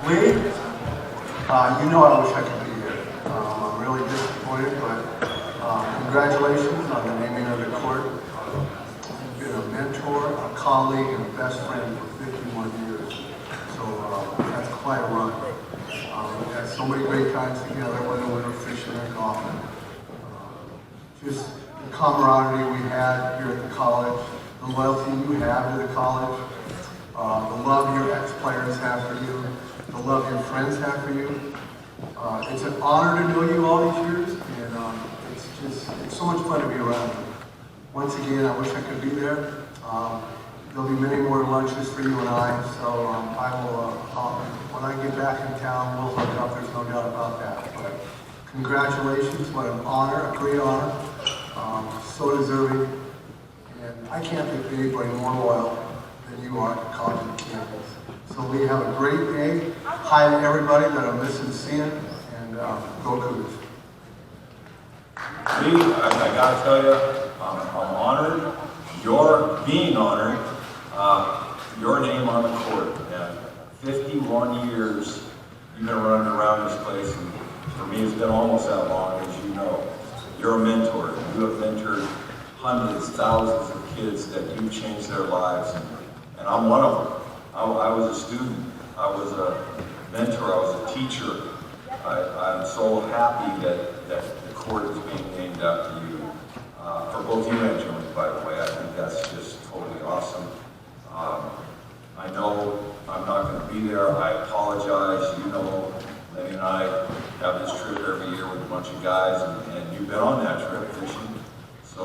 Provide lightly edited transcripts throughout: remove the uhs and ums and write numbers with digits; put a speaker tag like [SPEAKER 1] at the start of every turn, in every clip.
[SPEAKER 1] Lee, you know I wish I could be here. I'm really disappointed, but congratulations on the naming of the court. You've been a mentor, a colleague, and a best friend for 51 years. So that's quite a run. We've had so many great times together, whether we were fishing or golfing. Just the camaraderie we had here at the college, the loyalty you have to the college, the love your ex-players have for you, the love your friends have for you. It's an honor to know you all these years, and it's so much fun to be around you. Once again, I wish I could be there. There'll be many more lunches for you and I, so I will, when I get back in town, we'll hook up, there's no doubt about that. But congratulations, what an honor, a great honor, so deserving. And I can't think of anybody more loyal than you are at the college and campus. So we have a great day. Hi to everybody that I'm missing seeing, and go Cougars.
[SPEAKER 2] Lee, I gotta tell you, I'm honored. You're being honored. Your name on the court. And 51 years you've been running around this place, and for me it's been almost that long, as you know. You're a mentor. You have mentored hundreds, thousands of kids that you've changed their lives, and I'm one of them. I was a student. I was a mentor. I was a teacher. I'm so happy that the court is being named after you. For both you and Joey, by the way. I think that's just totally awesome. I know I'm not going to be there. I apologize. You know, Lenny and I have this trip every year with a bunch of guys, and you've been on that trip fishing. So,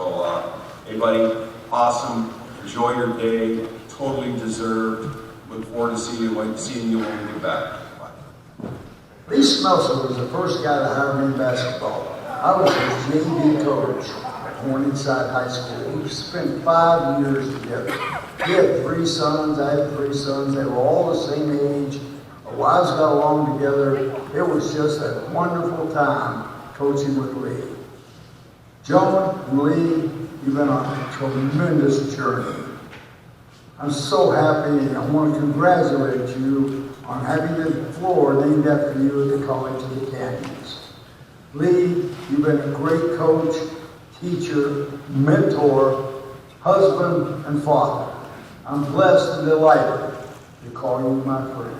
[SPEAKER 2] everybody, awesome. Enjoy your day. Totally deserved. Look forward to seeing you when we get back. Bye.
[SPEAKER 3] Lee Smelser was the first guy to hire me in basketball. I was his JV coach at Morningside High School. We spent 5 years together. He had 3 sons, I had 3 sons. They were all the same age. Our wives got along together. It was just a wonderful time coaching with Lee. Joan and Lee, you've been on a tremendous journey. I'm so happy, and I want to congratulate you on having the floor named after you at the College of the Canyons. Lee, you've been a great coach, teacher, mentor, husband, and father. I'm blessed and delighted to call you my friend.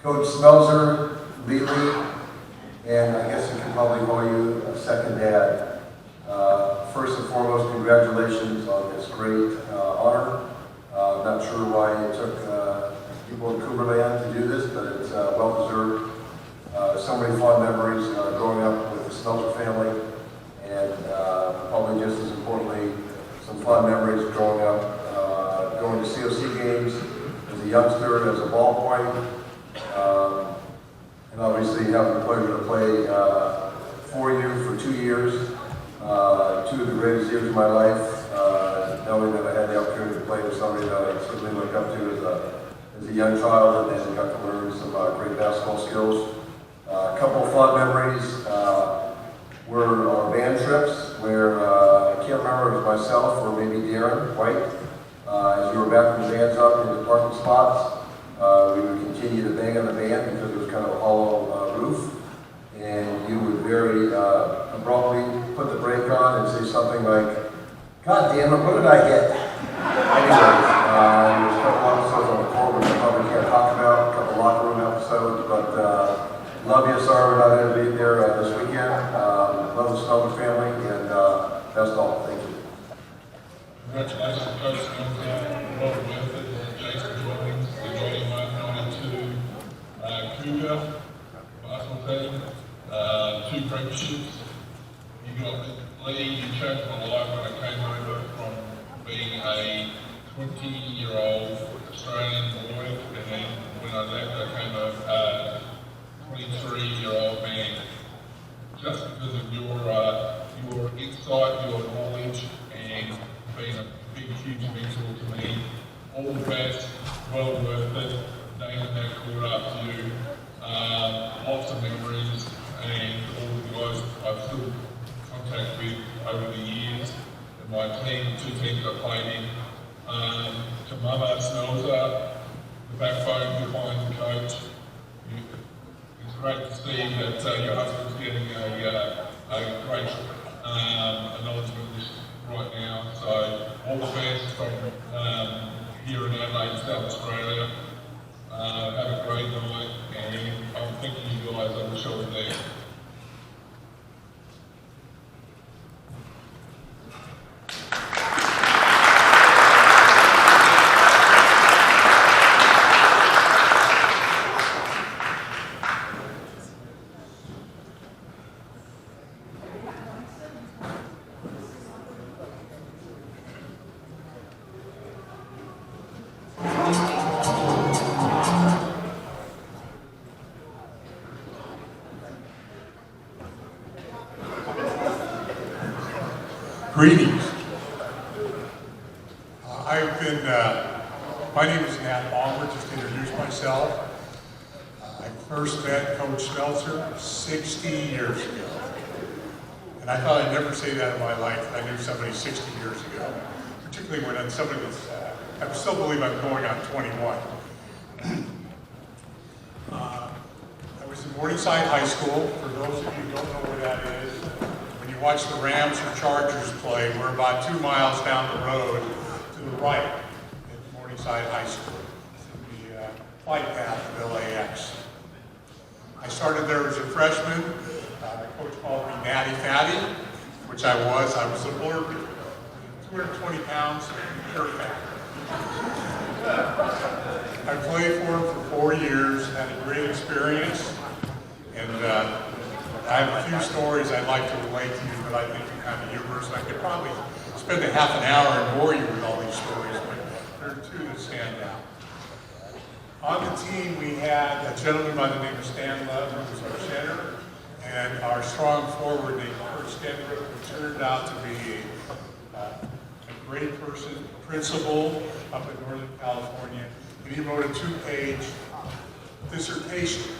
[SPEAKER 4] Coach Smelser, Lee, and I guess I can probably call you a second dad. First and foremost, congratulations on this great honor. I'm not sure why it took people in Cougarland to do this, but it's well-deserved. So many fond memories growing up with the Smelser family, and probably just as importantly, some fond memories growing up, going to COC games as a youngster, as a ball boy, and obviously having the pleasure to play for you for 2 years. 2 of the greatest years of my life, knowing that I had the opportunity to play with somebody that I certainly looked up to as a young child, and then got to learn some great basketball skills. A couple of fun memories were our band trips, where I can't remember if it was myself or maybe Darren White. As we were backing the bands up in the parking spots, we would continue to bang on the band because it was kind of a hollow roof. And you would very abruptly put the brake on and say something like, "God damn it, what did I hit?" Anyways, there's a couple episodes on the court which I probably can't talk about, a couple locker room episodes, but love you, sorry we're not going to be there this weekend. Love the Smelser family, and that's all. Thank you.
[SPEAKER 5] Congratulations, Coach Smelser, Robert Murphy, Jason Jones, the Johnny 192 Cougar basketball team. 2 premierships. You got Lee, you changed my life when I came over from being a 20-year-old Australian boy, and then when I left I came a 23-year-old man. Just because of your insight, your knowledge, and being a big, huge mentor to me. All the best, well worth it, naming that court after you. Lots of memories, and all the guys I've still contact with over the years, and my team, 2 teams I played in. To Mama Smelser, the backbone behind the coach. It's great to see that your husband's getting a great acknowledgement right now. So all the fans from here in Adelaide, South Australia, have a great night, and I'm thanking you guys. I wish I was there.
[SPEAKER 6] Greetings. My name is Nat Palmer, just to introduce myself. I first met Coach Smelser 60 years ago. And I thought I'd never say that in my life, that I knew somebody 60 years ago. Particularly when I'm somebody that's, I still believe I'm going on 21. I was in Morningside High School. For those of you who don't know where that is, when you watch the Rams or Chargers play, we're about 2 miles down the road to the right at Morningside High School. It's in the flight path of LAX. I started there as a freshman. Coach called me Natty Fatty, which I was. I was a blurb, 220 pounds, pure fat. I played for him for 4 years, had a great experience, and I have a few stories I'd like to relate to you, but I think they're kind of humorous. I could probably spend a half an hour and bore you with all these stories, but there are two that stand out. On the team, we had a gentleman by the name of Stan Love, who was our center, and our strong forward named Kurt Stenbrook, who turned out to be a great person, principal up in Northern California, and he wrote a 2-page dissertation.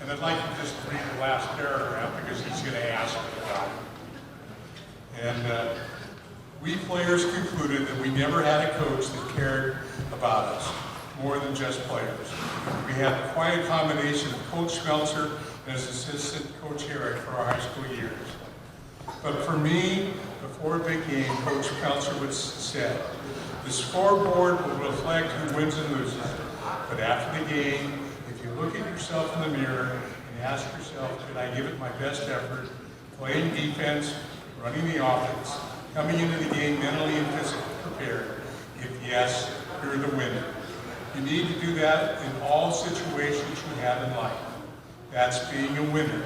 [SPEAKER 6] And I'd like to just read the last paragraph because he's going to ask me about it. And we players concluded that we never had a coach that cared about us more than just players. We had quite a combination of Coach Smelser and his assistant Coach Herrick for our high school years. But for me, before a big game, Coach Smelser would said, "The scoreboard will reflect who wins and loses. But after the game, if you look at yourself in the mirror and ask yourself, did I give it my best effort, playing defense, running the offense, coming into the game mentally and physically prepared? If yes, you're the winner. You need to do that in all situations you have in life. That's being a winner."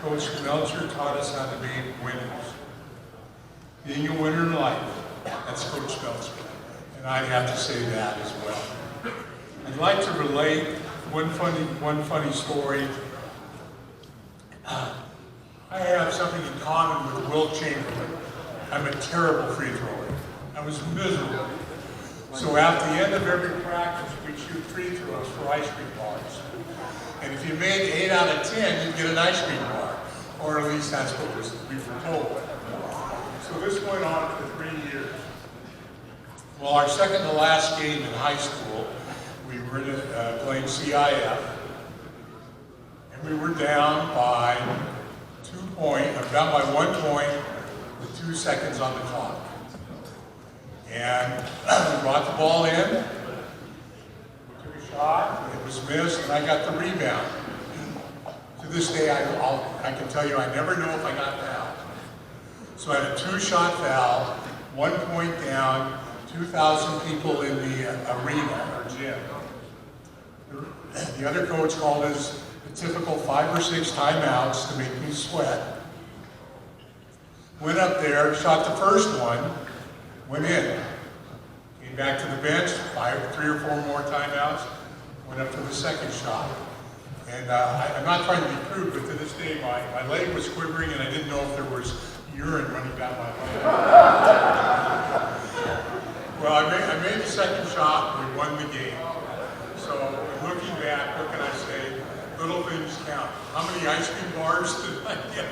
[SPEAKER 6] Coach Smelser taught us how to be winners. Being a winner in life, that's Coach Smelser. And I have to say that as well. I'd like to relate one funny story. I have something in common with Wilt Chamberlain. I'm a terrible free thrower. I was miserable. So at the end of every practice, we'd shoot free throws for ice cream bars. And if you made 8 out of 10, you'd get an ice cream bar. Or at least that's what we were told. So this went on for 3 years. Well, our second to last game in high school, we were playing CIF. And we were down by 1 point with 2 seconds on the clock. And we brought the ball in, we took a shot, it was missed, and I got the rebound. To this day, I can tell you I never know if I got fouled. So I had a 2-shot foul, 1 point down, 2,000 people in the arena or gym. The other coach called us the typical 5 or 6 timeouts to make me sweat. Went up there, shot the first one, went in. Came back to the bench, 3 or 4 more timeouts, went up to the second shot. And I'm not trying to be crude, but to this day, my leg was quivering and I didn't know if there was urine running down my leg. Well, I made the second shot, we won the game. So looking back, what can I say? Little things count. How many ice cream bars did I get?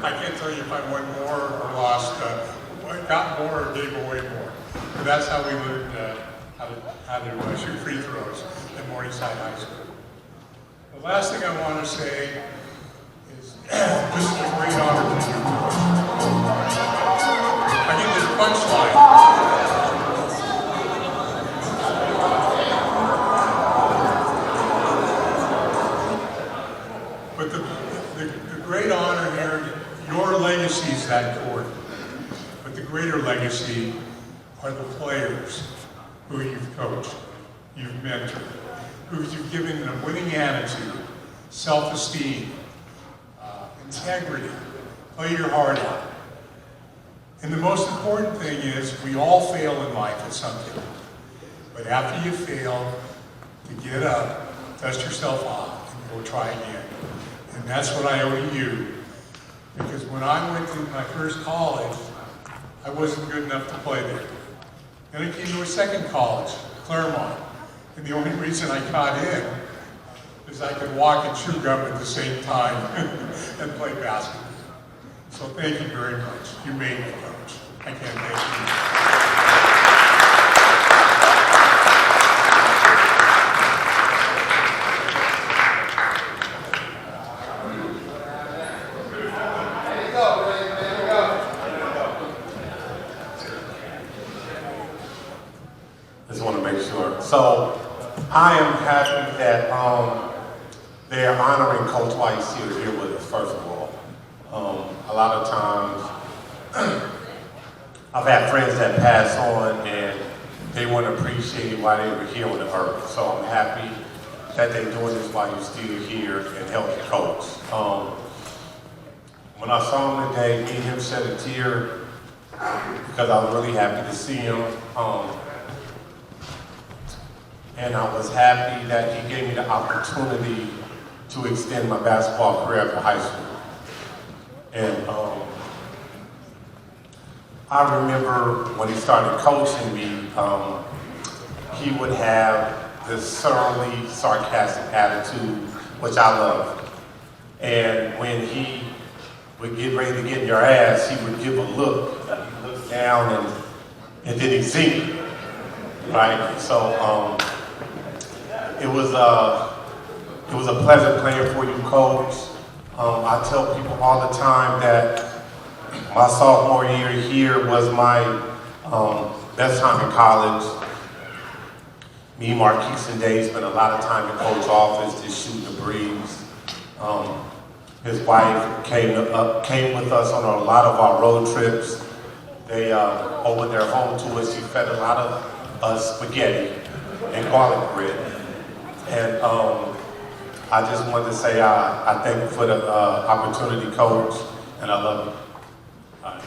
[SPEAKER 6] I can't tell you if I won more or lost, got more or gave away more. But that's how we learned how to shoot free throws at Morningside High School. The last thing I want to say is this is a great honor for you. I give this punchline. But the great honor here, your legacy is that court. But the greater legacy are the players who you've coached, you've mentored, who you've given a winning attitude, self-esteem, integrity, play your heart out. And the most important thing is we all fail in life at something. But after you fail, to get up, dust yourself off, and go try again. And that's what I owe to you. Because when I went to my first college, I wasn't good enough to play there. Then I came to a second college, Claremont. And the only reason I got in is I could walk and chew gum at the same time and play basketball. So thank you very much. You made me, coach. I can't thank you.
[SPEAKER 7] Just want to make sure. So I am happy that they are honoring Coach White's here with us, first of all. A lot of times I've had friends that pass on and they want to appreciate why they were here on the earth. So I'm happy that they're doing this while you're still here and helping coach. When I saw him today, me and him shed a tear because I was really happy to see him. And I was happy that he gave me the opportunity to extend my basketball career after high school. And I remember when he started coaching me, he would have this surly, sarcastic attitude, which I loved. And when he would get ready to get in your ass, he would give a look. He'd look down and then he'd sing, right? So it was a pleasant playing for you, Coach. I tell people all the time that my sophomore year here was my best time in college. Me, Marquise, and Dave spent a lot of time in Coach's office just shooting the breeze. His wife came with us on a lot of our road trips. They opened their home to us. She fed a lot of us spaghetti and garlic bread. And I just wanted to say I thank you for the opportunity, Coach, and I love you. All right.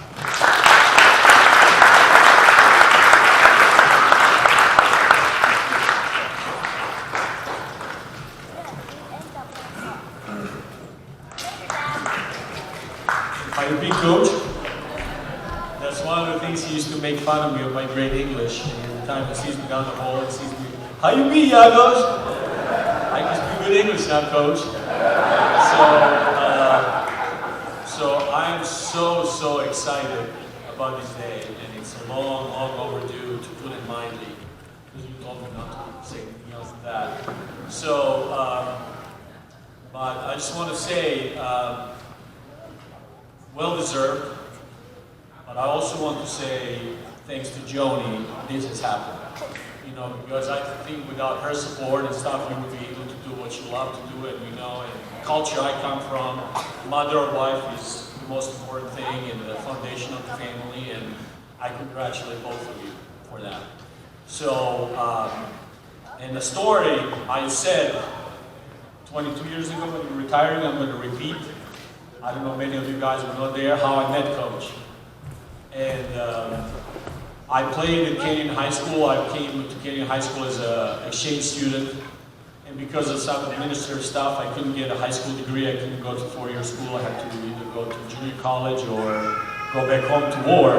[SPEAKER 8] How you been, Coach? That's one of the things he used to make fun of me of my great English. And every time he sees me down the hall, he sees me, how you be, Yagos? I can speak good English now, Coach. So I'm so excited about this day, and it's long overdue, to put it mildly, because you told me not to say anything else than that. So, but I just want to say, well deserved, but I also want to say thanks to Joni, this has happened. You know, because I think without her support and stuff, you would be able to do what you love to do, and you know, and the culture I come from, mother or wife is the most important thing, and the foundation of the family, and I congratulate both of you for that. So, and the story I said 22 years ago when we were retiring, I'm going to repeat. I don't know, many of you guys were not there, how I met Coach. And I played at Canyon High School. I came to Canyon High School as an exchange student. And because of some administrative stuff, I couldn't get a high school degree. I couldn't go to four-year school. I had to either go to junior college or go back home to war.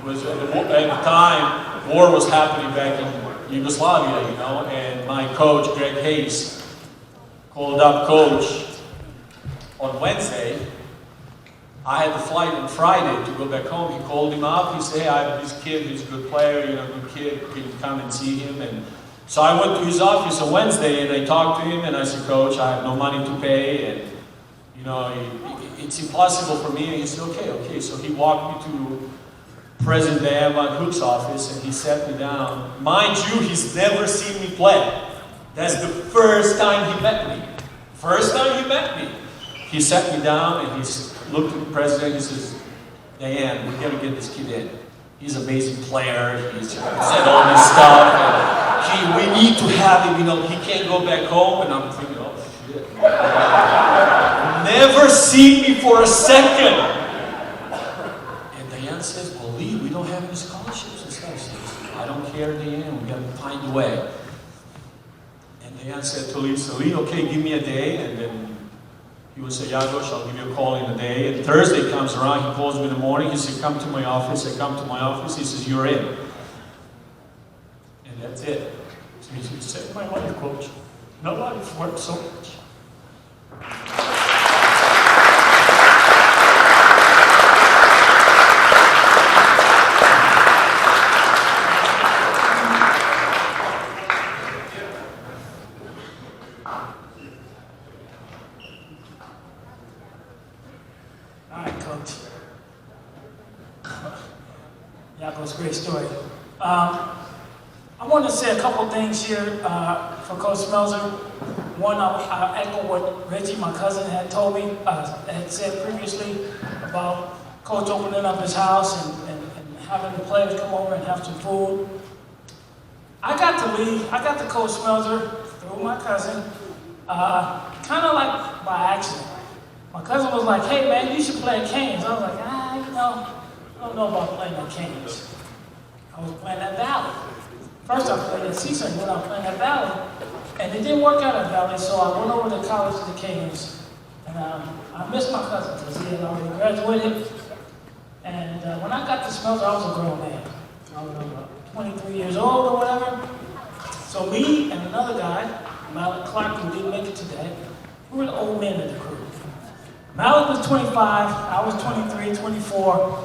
[SPEAKER 8] At the time, war was happening back in Yugoslavia, you know, and my coach, Greg Hayes, called up Coach on Wednesday. I had the flight on Friday to go back home. He called him up. He said, hey, I have this kid, he's a good player, good kid, can you come and see him? And so I went to his office on Wednesday and I talked to him and I said, Coach, I have no money to pay and, it's impossible for me. And he said, okay. So he walked me to President Diane Hook's office and he sat me down. Mind you, he's never seen me play. That's the first time he met me. He sat me down and he looked at the president and he says, Diane, we got to get this kid in. He's an amazing player. He's said all this stuff. And we need to have him. He can't go back home. And I'm thinking, oh shit. Never seen me for a second. And Diane says, well, Lee, we don't have any scholarships and stuff. He says, I don't care, Diane. We got to find a way. And Diane said to Lee, okay, give me a day. And then he would say, Yagosh, I'll give you a call in a day. And Thursday comes around, he calls me in the morning, he said, come to my office. I come to my office, he says, you're in. And that's it. So he saved my life, Coach. Nobody's worked so much.
[SPEAKER 9] Great story. I want to say a couple things here for Coach Smelser. One, I'll echo what Reggie, my cousin, had told me, had said previously about Coach opening up his house and having the players come over and have some food. I got to Coach Smelser through my cousin, kind of like by accident. My cousin was like, hey man, you should play at Canes. I was like, I don't know about playing at Canes. I was playing at Valley. First I played at Cecil, then I was playing at Valley. And it didn't work out at Valley, so I went over to college to the Canes. And I missed my cousin because he had already graduated. And when I got to Smelser, I was a grown man. I was 23 years old or whatever. So me and another guy, Malik Clark, who didn't make it today, we were the old men of the crew. Malik was 25, I was 23, 24.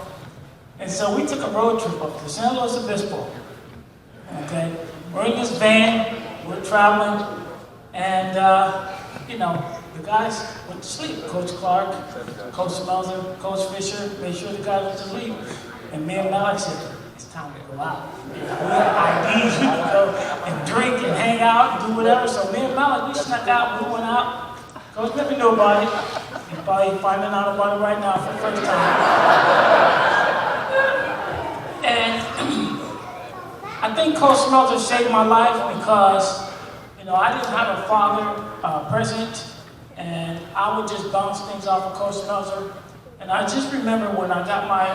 [SPEAKER 9] And so we took a road trip up to San Luis Obispo. Okay? We're in this van, we're traveling, and the guys went to sleep. Coach Clark, Coach Smelser, Coach Fisher made sure the guys went to sleep. And me and Malik said, it's time to go out. We have IDs, we can go and drink and hang out and do whatever. So me and Malik, we snuck out, we went out. Coach never knew about it. He's probably finding out about it right now for the first time. And I think Coach Smelser saved my life because, I didn't have a father present, and I would just bounce things off of Coach Smelser. And I just remember when I got my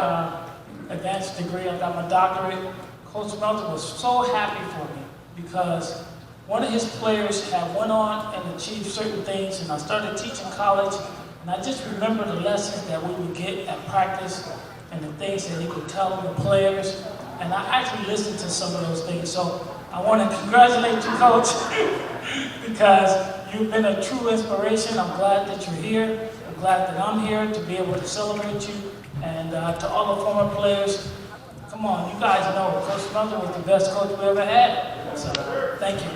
[SPEAKER 9] advanced degree, I got my doctorate, Coach Smelser was so happy for me because one of his players had went on and achieved certain things, and I started teaching college, and I just remember the lessons that we would get at practice and the things that he would tell the players, and I actually listened to some of those things. So I want to congratulate you, Coach, because you've been a true inspiration. I'm glad that you're here. I'm glad that I'm here to be able to celebrate you, and to all the former players, come on, you guys know Coach Smelser was the best coach we ever had. So, thank you.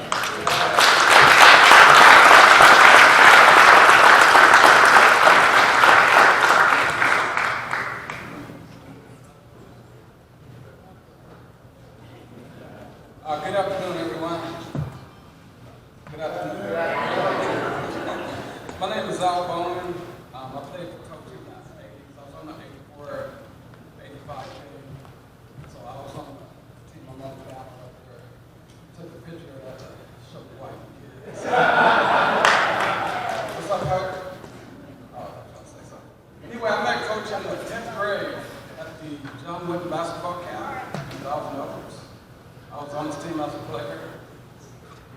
[SPEAKER 10] Good afternoon, everyone. Good afternoon. My name is Al Bowman. I played for Coach in the 80s. I was on the 84, 85 team. So I was on the team I'm on the up there. Took a picture of that to show the white kids. What's up, Coach? Oh, I was trying to say something. Anyway, I met Coach in the 10th grade at the John Wooden basketball camp in Dolphin Oaks. I was on his team as a player.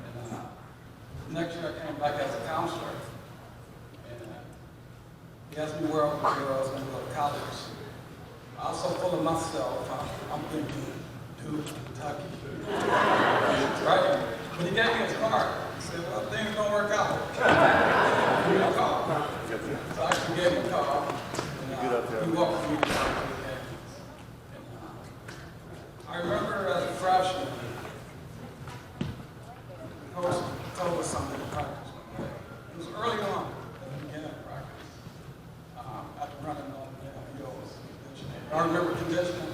[SPEAKER 10] And next year I came back as a counselor. And he asked me where I was going to go to college. I was so full of myself, I'm thinking, Duke, Kentucky. Right? But he gave me his card. He said, well, things don't work out. Give me a call. So I actually gave him a call. And, he welcomed me to the games. And, I remember as a freshman, the coach told us something in practice one day. It was early on at the beginning of practice, after running on the hills. I remember conditioning.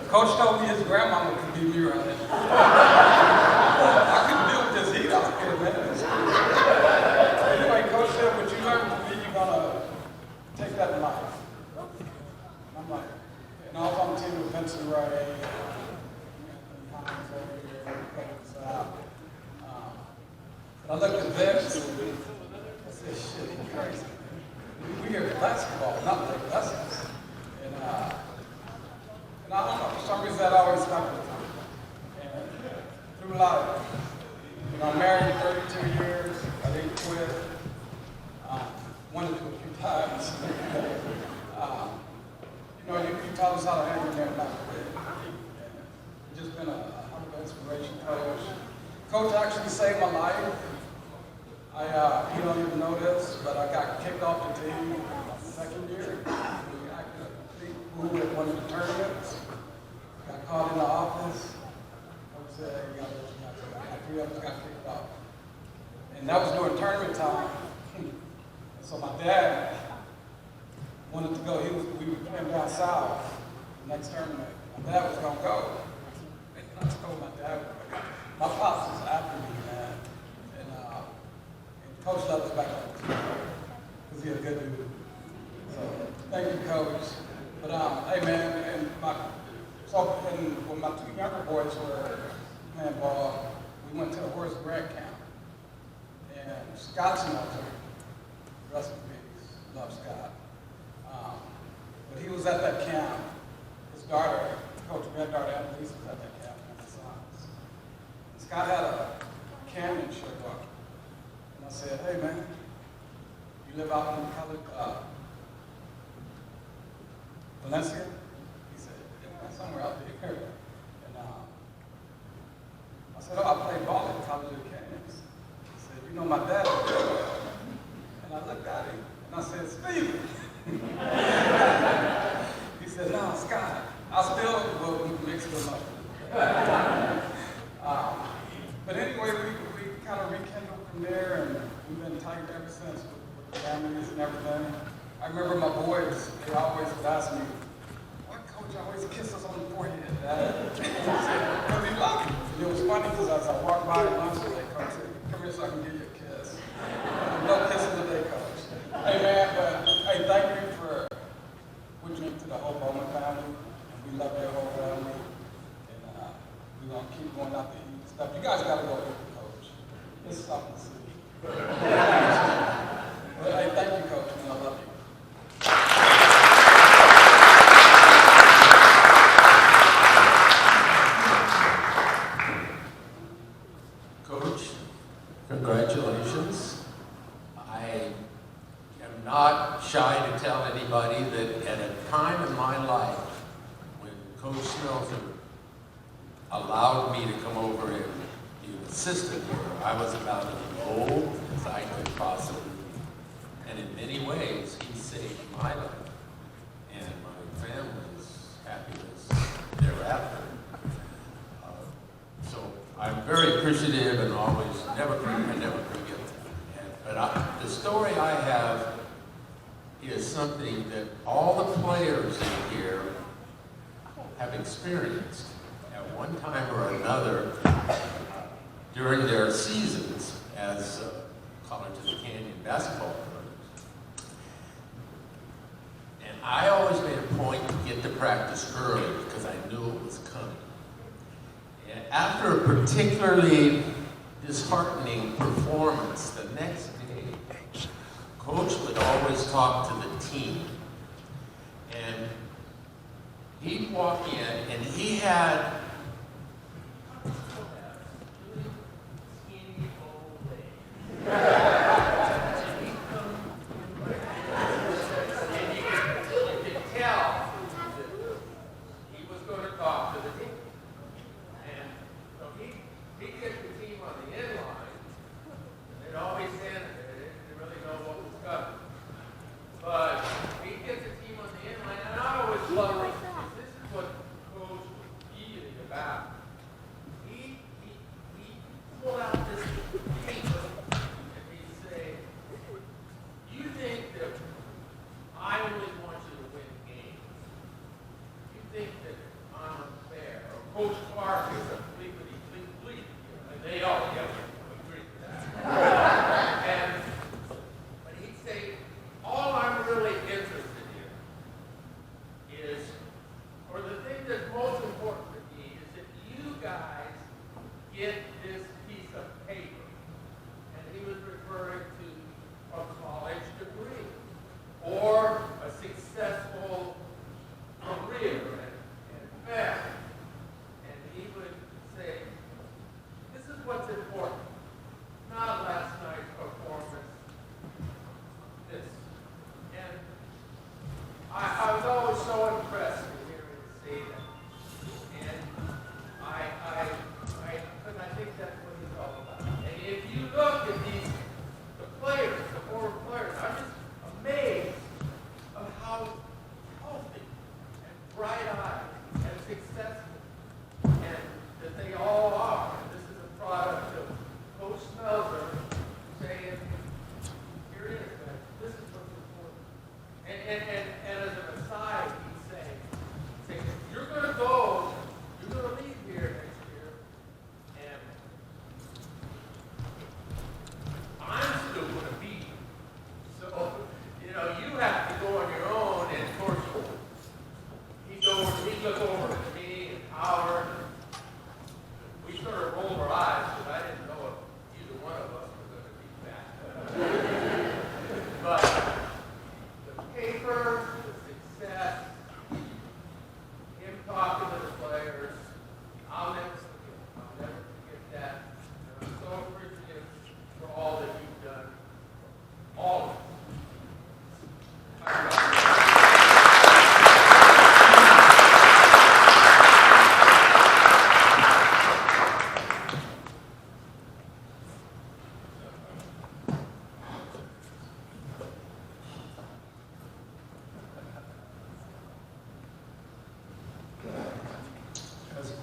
[SPEAKER 10] Coach told me his grandmama could beat me running. I couldn't deal with this heat out here, man. Anyway, Coach said, what you learn from me, you're gonna take that in life. And I'm like, and I was on the team with Vincent Ray, Hines over here, I looked at Vince and I said, shit, he's crazy. We here for basketball, not for lessons. And I don't know, for some reason that always stuck with me. And through life, you know, I'm married 32 years, I didn't quit. Wanted to a few times. You know, you taught us how to hang in there and not quit. And just been a humble inspiration coach. Coach actually saved my life. You don't even know this, but I got kicked off the team my second year. We acted a complete fool at one of the tournaments. Got called in the office. Coach said, you got three of us got kicked off. And that was during tournament time. And so my dad wanted to go. We were playing down south the next tournament. My dad was going to go. And I told my dad, my pops was after me, man. And Coach let us back on the team because he's a good dude. So thank you, Coach. But hey, man, and when my two younger boys were playing ball, we went to the Horace Grant camp. And Scott Smelser, rest in peace, love Scott. But he was at that camp. His daughter, Coach granddaughter Annalise, was at that camp with his sons. Scott had a canyon show up. And I said, hey man, you live out in Valencia? He said, yeah, somewhere out there. And I said, oh, I played ball at College of the Canyons. He said, you know my dad? And I looked at him and I said, Steve. He said, no, Scott. I still will mix them up. But anyway, we kind of rekindled from there, and we've been tight ever since with families and everything. I remember my boys, they always would ask me, why Coach always kiss us on the forehead, Dad? Because he loved me. And it was funny because as I walked by at lunch today, Coach said, come here so I can give you a kiss. No kissing today, Coach. Hey man, but hey, thank you for what you did to the whole Bowman family. And we love your whole family. And we're going to keep going out there eating stuff. You guys got to go with the Coach. It's something to see. But hey, thank you, Coach, and I love you.
[SPEAKER 11] Coach, congratulations. I am not shy to tell anybody that at a time in my life when Coach Smelser allowed me to come over and be an assistant here, I was about as old as I could possibly be. And in many ways, he saved my life and my family's happiness thereafter. So I'm very appreciative and always never forget that. But the story I have is something that all the players in here have experienced at one time or another during their seasons as College of the Canyon basketball players. And I always made a point to get to practice early because I knew it was coming. And after a particularly disheartening performance the next day, Coach would always talk to the team. And he'd walk in and he had got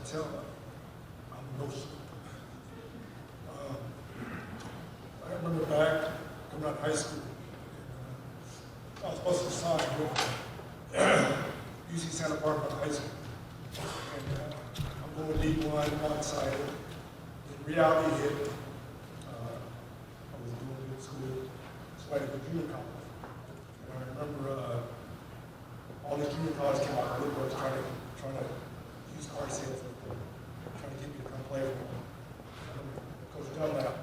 [SPEAKER 12] tell I'm emotional. I remember back coming out of high school, I was supposed to sign with UC Santa Barbara High School. And I'm going D1, I'm excited. In reality hit, I was doing good school, so I had a good junior college. And I remember all these junior colleges came out of the woodworks trying to use car sales, trying to get me to come play with them. Coach Dunlap,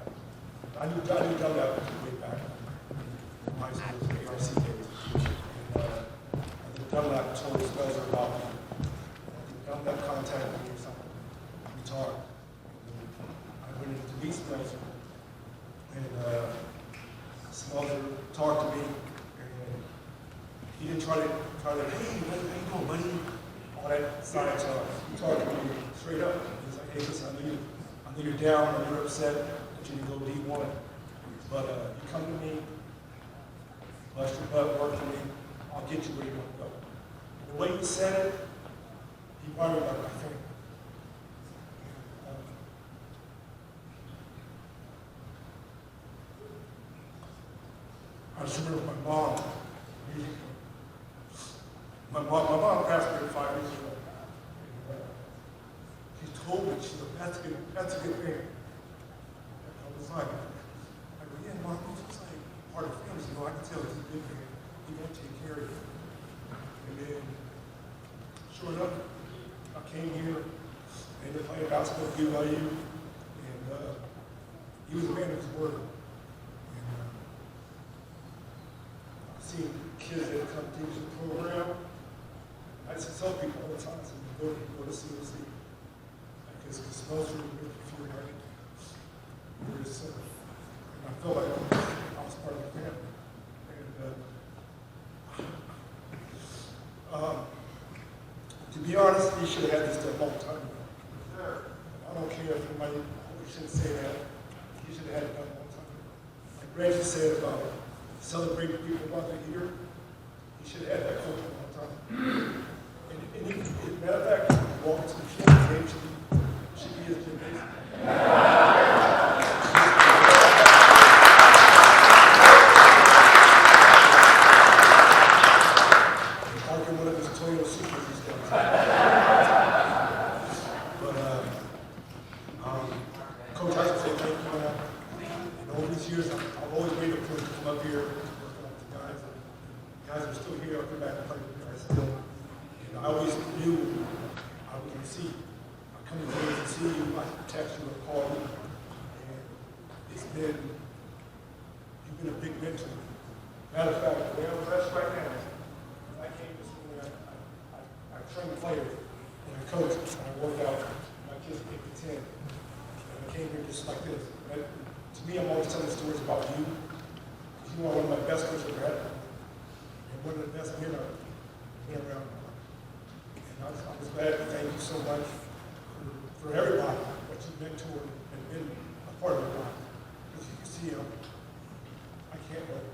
[SPEAKER 12] I knew Dunlap way back in high school, the ARC days. And I think Dunlap told Smelser about me. Dunlap contacted me or something. We talked. I went in to meet Smelser. And Smelser talked to me. And he didn't try to, hey, how you doing, buddy? All that side talk. He talked to me straight up. He's like, hey, listen, I know you're down, I know you're upset that you didn't go D1. But you come to me, bust your butt, work for me, I'll get you where you want to go. The way he said it, he brought me like my friend. I just remember my mom. My mom passed away 5 years ago. She told me, she said, that's a good thing. I was like, yeah, Mom, it's like part of the family. You know, I can tell it's a good thing. He won't take care of you. And then, sure enough, I came here, ended up playing basketball at BYU, and he was a man of his word. And I've seen kids that come through the program. I used to tell people all the time, I said, go to COC. Because Smelser was really feeling right. We were just, and I felt like I was part of the family. And to be honest, he should have had this done a long time ago. I don't care if anybody shouldn't say that. He should have had it done a long time ago. Like Reggie said about celebrating people while they're here, he should have had that culture a long time. And as a matter of fact, walk into the field, game should be his gymnasium. Parking one of his Toyota Supras these days. But, Coach, I should say thank you. And over these years, I've always made a point to come up here, work with the guys. The guys are still here, I'll come back and play with you guys still. And I always knew I was going to see you. I come to games and see you, I text you or call you. And it's been, you've been a big mentor. Matter of fact, the way I'm dressed right now, when I came to school, I trained players and I coached and I worked out. My kids are 8 to 10. And I came here just like this. And to me, I'm always telling stories about you. You are one of my best coaches I've ever had. And one of the best men I've been around. And I'm just glad to thank you so much for everybody that you've mentored and been a part of your life. Because you can see, I can't help it.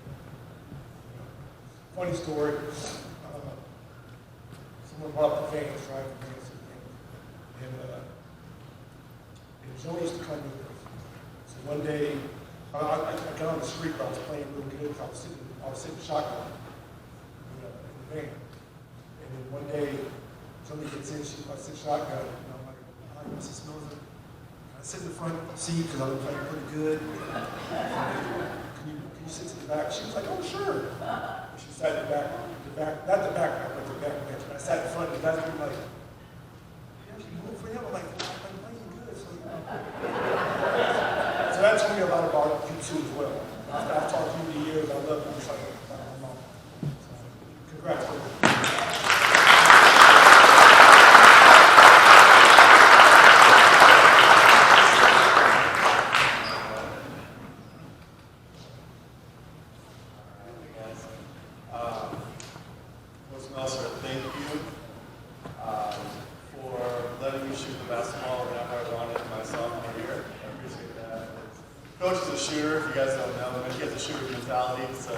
[SPEAKER 12] Funny story, someone brought up the fans, right? And Joe used to come with us. So one day, I got on the street, but I was playing real good. I was sitting shotgun in the van. And then one day, somebody gets in, I sit shotgun, and I'm like, hi, Mrs. Smelser. I sit in the front seat because I've been playing pretty good. Can you sit to the back? She was like, oh, sure. She sat in the back, not the back, but the back bench. And I sat in front, and the guys were like, yeah, you vote for him? I'm like, I'm playing good, so you know. So that told me a lot about you too as well. I've talked to you for years, I love you, so my mom. So, congratulations.
[SPEAKER 13] Smelser, thank you for letting me shoot the basketball whenever I wanted my sophomore year. I appreciate that. Coach is a shooter, if you guys don't know him, he has a shooter's mentality. So,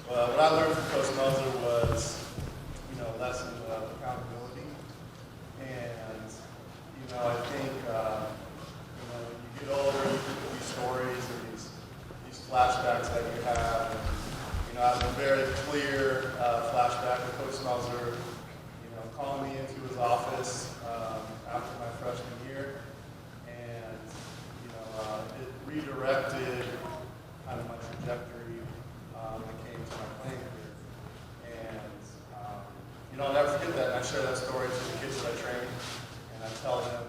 [SPEAKER 13] what I learned from Coach Smelser was, a lesson of accountability. And Coach Smelser, calling me into his office after my freshman year, and it redirected kind of my trajectory when it came to my playing career. And I'll never forget that. And I share that story to the kids that I train, and I tell them,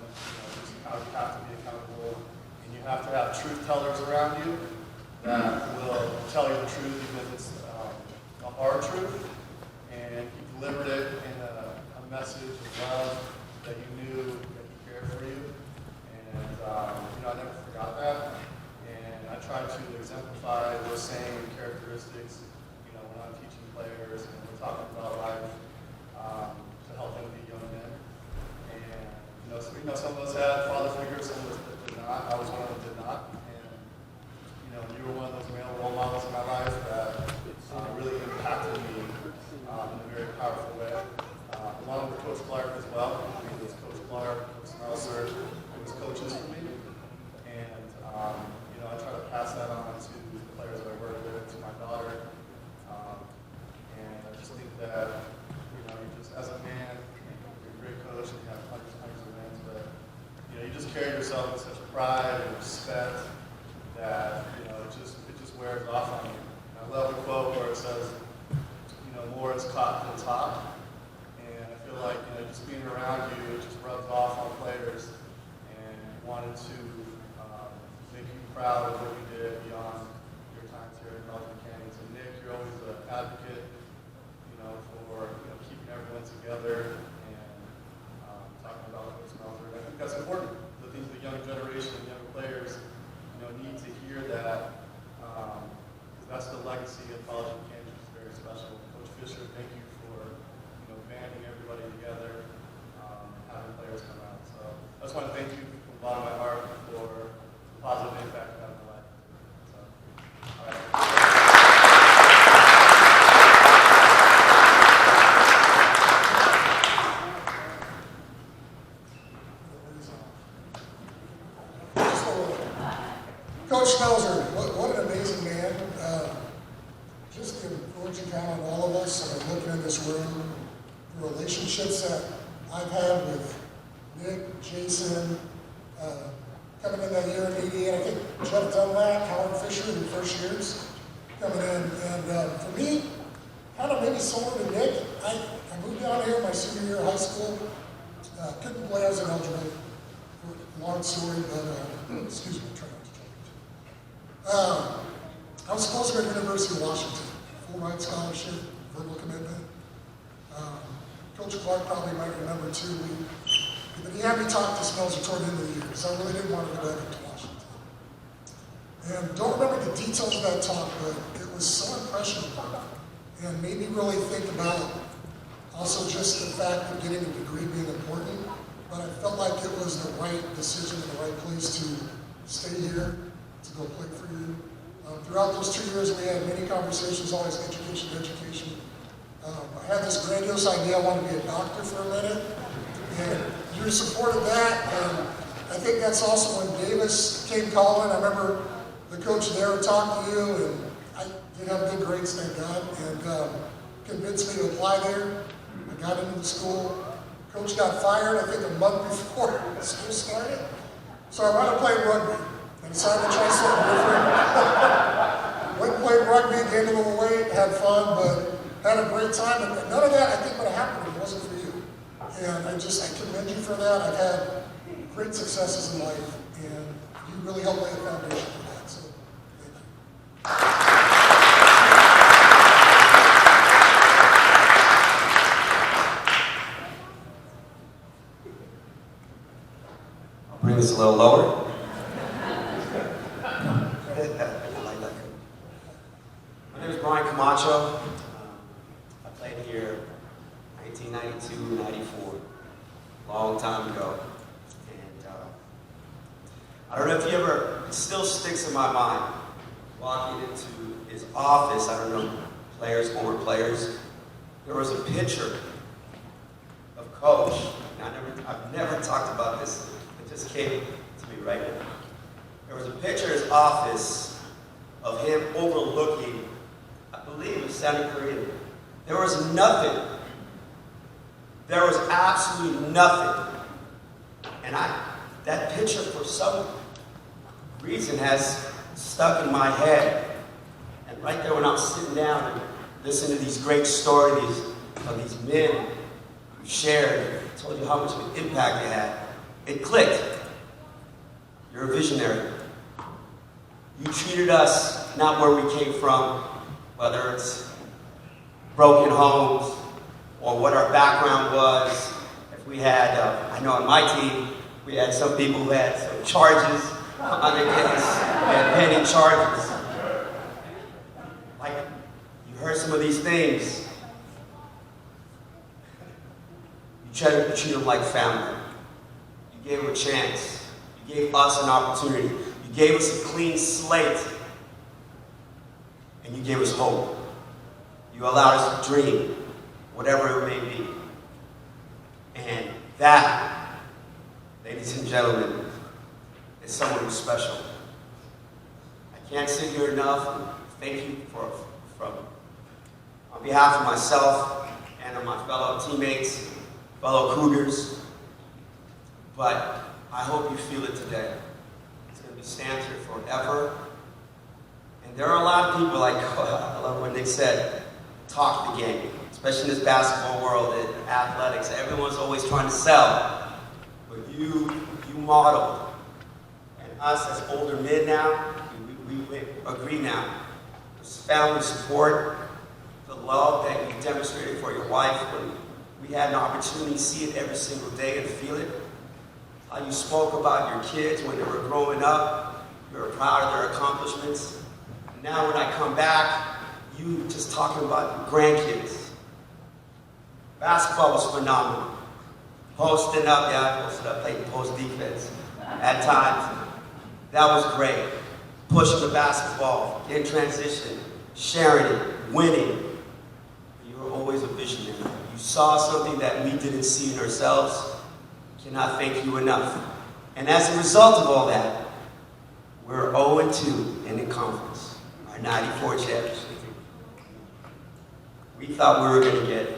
[SPEAKER 13] just how you have to be accountable, and you have to have truth tellers around you that will tell you the truth, even if it's a hard truth, and he delivered it in a message of love that you knew that he cared for you, and I never forgot that, and I try to exemplify those same characteristics, when I'm teaching players and we're talking about life, to help them be young men. And some of us had father figures, some of us did not. I was one of them that did not. And you were one of those male role models in my life that really impacted me in a very powerful way. Along with Coach Clark as well. It was Coach Clark, Coach Smelser, it was coaches for me. And I try to pass that on to the players that I work with, to my daughter. And I just think that, you just as a man, you're a great coach and you have hundreds and hundreds of wins, but you just carry yourself with such pride and respect that it just wears off on you. And I love the quote where it says, more is caught than taught. And I feel like just being around you, it just rubs off on players, and wanted to make you proud of what you did beyond your times here in Belgium Canyon. So Nick, you're always an advocate, for keeping everyone together and talking about Coach Smelser. And I think that's important. The things the young generation and young players, need to hear that. Because that's the legacy of Belgium Canyon, which is very special. Coach Fisher, thank you for banding everybody together, having players come out. So I just want to thank you from the bottom of my heart for the positive impact you have in my life. So, all right.
[SPEAKER 12] Coach Smelser, what an amazing man. Just the influence you have on all of us, looking in this room, the relationships that I've had with Nick, Jason, coming in that year in '88, I think Jeff Dunlap, Howard Fisher in the first years coming in. And for me, kind of maybe similar to Nick, I moved down here my senior year of high school. Couldn't play as an eligible. Long story, but excuse me, I'm trying not to talk. I was supposed to go to the University of Washington, full ride scholarship, verbal commitment. Coach Clark probably might remember too. But he had me talk to Smelser toward the end of the year, because I really didn't want to go back to Washington. And don't remember the details of that talk, but it was so impressionable and made me really think about also just the fact of getting a degree being important. But I felt like it was the right decision in the right place to stay here, to go play for you. Throughout those 2 years, we had many conversations, always education. I had this grandiose idea, I wanted to be a doctor for a minute, and you supported that, and I think that's also when Davis came calling. I remember the coach there talked to you, and I did have good grades, thank God, and convinced me to apply there. I got into the school. Coach got fired, I think, a month before the school started. So I wanted to play rugby. I decided to try something different. Went and played rugby, gained a little weight, had fun, but had a great time. And none of that, I think, would have happened if it wasn't for you. And I commend you for that. I've had great successes in life, and you really helped lay the foundation for that. So, thank you.
[SPEAKER 14] Bring this a little lower. My name is Brian Camacho. I played here 1992, 94, long time ago. And I don't know if it still sticks in my mind. Walking into his office, I don't know, players, former players, there was a picture of Coach. And I've never talked about this. Just came to me right now. There was a picture in his office of him overlooking, I believe it was Santa Clarita. There was nothing There was absolutely nothing. And that picture, for some reason, has stuck in my head. And right there when I was sitting down and listening to these great stories of these men who shared, told you how much of an impact they had, it clicked. You're a visionary. You treated us not where we came from, whether it's broken homes or what our background was. If we had, I know on my team, we had some people who had some charges on their case, and pending charges. Like, you heard some of these things. You tried to treat them like family. You gave them a chance. You gave us an opportunity. You gave us a clean slate. And you gave us hope. You allowed us to dream, whatever it may be. And that, ladies and gentlemen, is someone who's special. I can't sit here enough and thank you on behalf of myself and of my fellow teammates, fellow Cougars. But I hope you feel it today. It's going to be stamped here forever. And there are a lot of people like, I love when they said, talk the game, especially in this basketball world and athletics. Everyone's always trying to sell. But you modeled. And us as older men now, we agree now. This family support, the love that you demonstrated for your wife when we had an opportunity to see it every single day and feel it. How you spoke about your kids when they were growing up. You were proud of their accomplishments. And now when I come back, you just talking about your grandkids. Basketball was phenomenal. Posting up, yeah, I posted up, playing post defense at times. That was great. Pushing the basketball, in transition, sharing it, winning. You were always a visionary. You saw something that we didn't see in ourselves. Cannot thank you enough. And as a result of all that, we're 0-2 in the conference, our 94 championship. We thought we were going to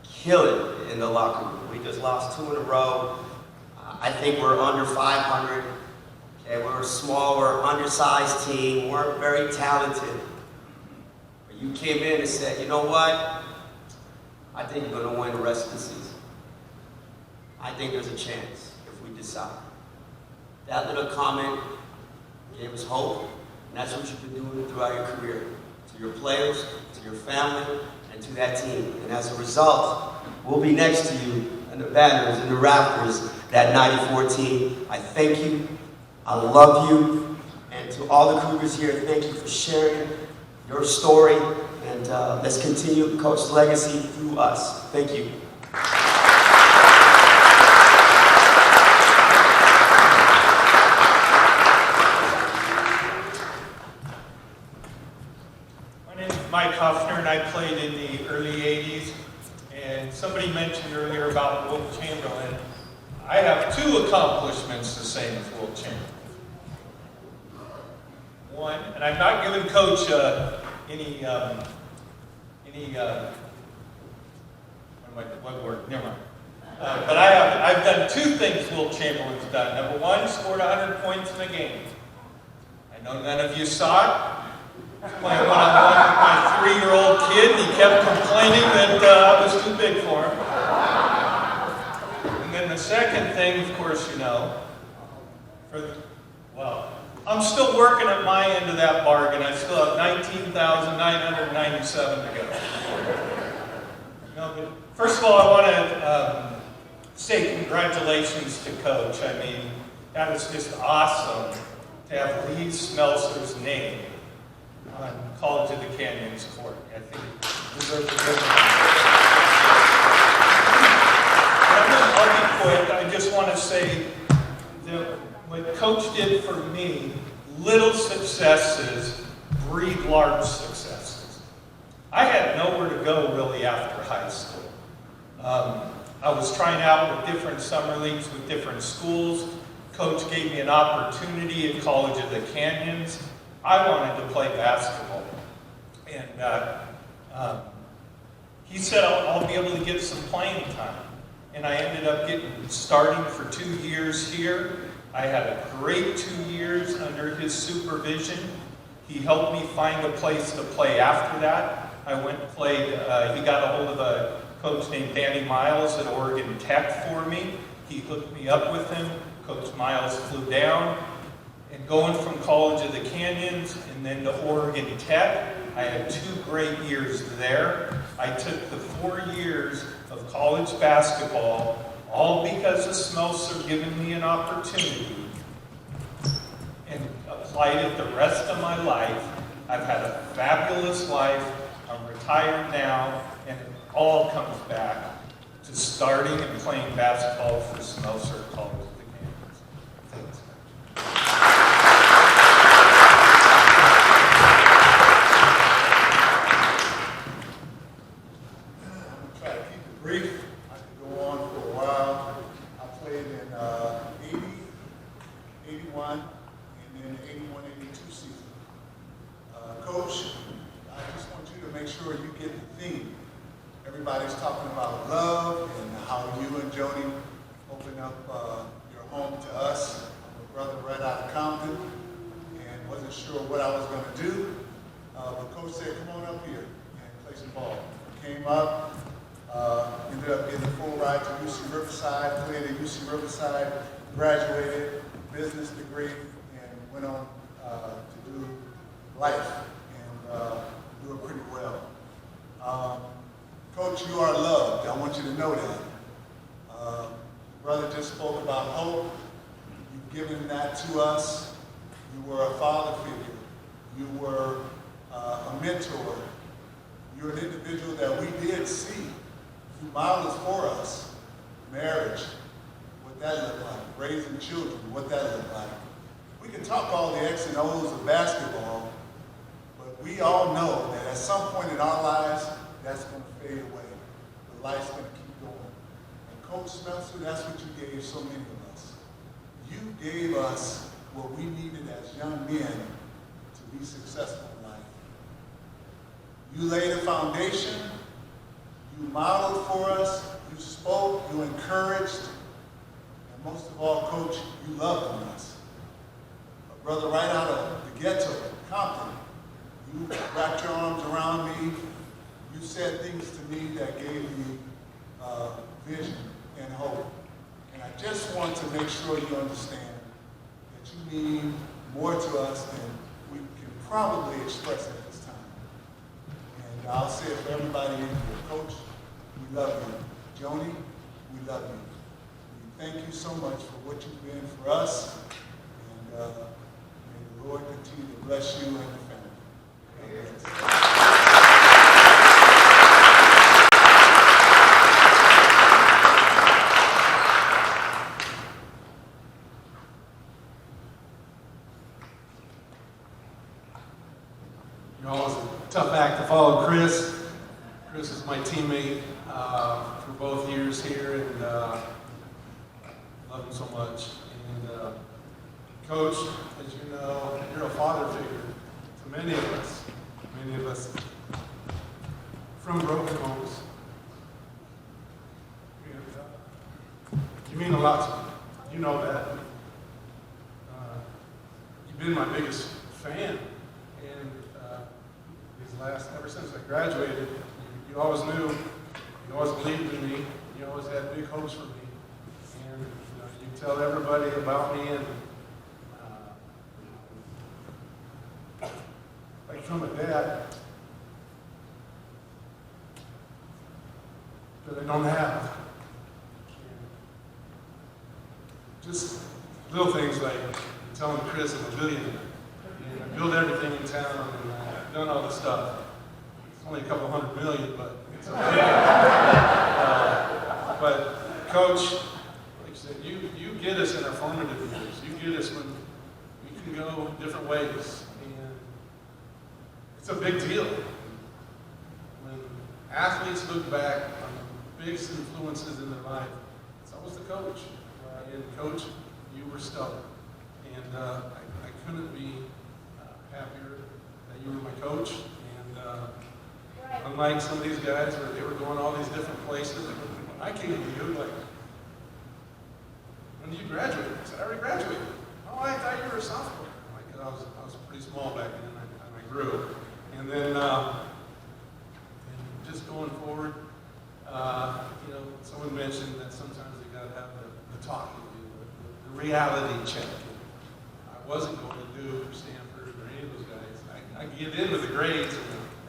[SPEAKER 14] kill it in the locker room. We just lost 2 in a row. I think we're under 500. Okay, we're a small, we're undersized team. We're very talented. But you came in and said, you know what? I think we're going to win the rest of the season. I think there's a chance if we decide. That little comment gave us hope, and that's what you've been doing throughout your career. To your players, to your family, and to that team. And as a result, we'll be next to you in the banners and the rafters, that 94 team. I thank you. I love you. And to all the Cougars here, thank you for sharing your story. And let's continue Coach's legacy through us. Thank you.
[SPEAKER 15] Mike Hoffner, and I played in the early 80s, and somebody mentioned earlier about Wilt Chamberlain. I have 2 accomplishments the same as Wilt Chamberlain. One, and I'm not giving Coach what word, never mind. But I've done 2 things Wilt Chamberlain's done. Number 1, scored 100 points in a game. I know none of you saw it. Playing one-on-one with my 3-year-old kid, and he kept complaining that I was too big for him. And then the second thing, of course, you know, I'm still working at my end of that bargain. I still have 19,997 to go. You know, but first of all, I want to say congratulations to Coach. I mean, that is just awesome to have Lee Smelser's name on College of the Canyons court. I think it deserves a good one. I'll be quick. I just want to say that what Coach did for me, little successes breed large successes. I had nowhere to go really after high school. I was trying out with different summer leagues with different schools. Coach gave me an opportunity at College of the Canyons. I wanted to play basketball. And He said, I'll be able to get some playing time. And I ended up starting for 2 years here. I had a great 2 years under his supervision. He helped me find a place to play after that. I went and played, he got a hold of a coach named Danny Miles at Oregon Tech for me. He hooked me up with him. Coach Miles flew down. And going from College of the Canyons and then to Oregon Tech, I had 2 great years there. I took the 4 years of college basketball, all because of Smelser giving me an opportunity, and applied it the rest of my life. I've had a fabulous life. I'm retired now, and it all comes back to starting and playing basketball for Smelser College of the Canyons. Thanks.
[SPEAKER 12] Try to keep it brief. I could go on for a while. I played in 80, 81, and then 81, 82 season. Coach, I just want you to make sure you get the theme. Everybody's talking about love and how you and Joni opened up your home to us. I'm a brother right out of Compton and wasn't sure what I was going to do. But Coach said, come on up here and play some ball. Came up, ended up getting a full ride to UC Riverside, played at UC Riverside, graduated, business degree, and went on to do life and do it pretty well. Coach, you are loved. I want you to know that. Brother just spoke about hope. You've given that to us. You were a father figure. You were a mentor. You're an individual that we did see. You modeled for us marriage, what that looked like, raising children, what that looked like. We can talk all the X and O's of basketball, but we all know that at some point in our lives, that's going to fade away. The life's going to keep going. And Coach Smelser, that's what you gave so many of us. You gave us what we needed as young men to be successful in life. You laid a foundation, you modeled for us, you spoke, you encouraged, and most of all, Coach, you loved on us. A brother right out of the ghetto, Compton, you wrapped your arms around me. You said things to me that gave me vision and hope. And I just want to make sure you understand that you mean more to us than we can probably express at this time. And I'll say it for everybody in here, Coach, we love you. Joni, we love you. We thank you so much for what you've been for us. And may the Lord continue to bless you and your family. God bless.
[SPEAKER 13] You know, it was a tough act to follow Chris. Chris is my teammate for both years here, and love him so much. And Coach, as you know, you're a father figure to many of us from broken homes. You mean a lot to me. You know that. You've been my biggest fan. Ever since I graduated, you always knew, you always believed in me, you always had big hopes for me. And you tell everybody about me, and like from a dad that I don't have. Just little things like telling Chris I'm a billionaire. And I build everything in town, and I've done all this stuff. It's only a couple $100 million, but it's okay. But Coach, like you said, you get us in our formative years. You get us when we can go different ways. And it's a big deal. When athletes look back on the biggest influences in their life, it's always the coach. And Coach, you were stellar. And I couldn't be happier that you were my coach. And unlike some of these guys where they were going
[SPEAKER 5] going all these different places. And when I came to you, like, when did you graduate? I said, I already graduated. Oh, I thought you were a sophomore. Like, I was pretty small back then, and I grew. And then, just going forward, you know, someone mentioned that sometimes you got to have the talk with you, the reality check. I wasn't going to do for Stanford or any of those guys. I get in with the grades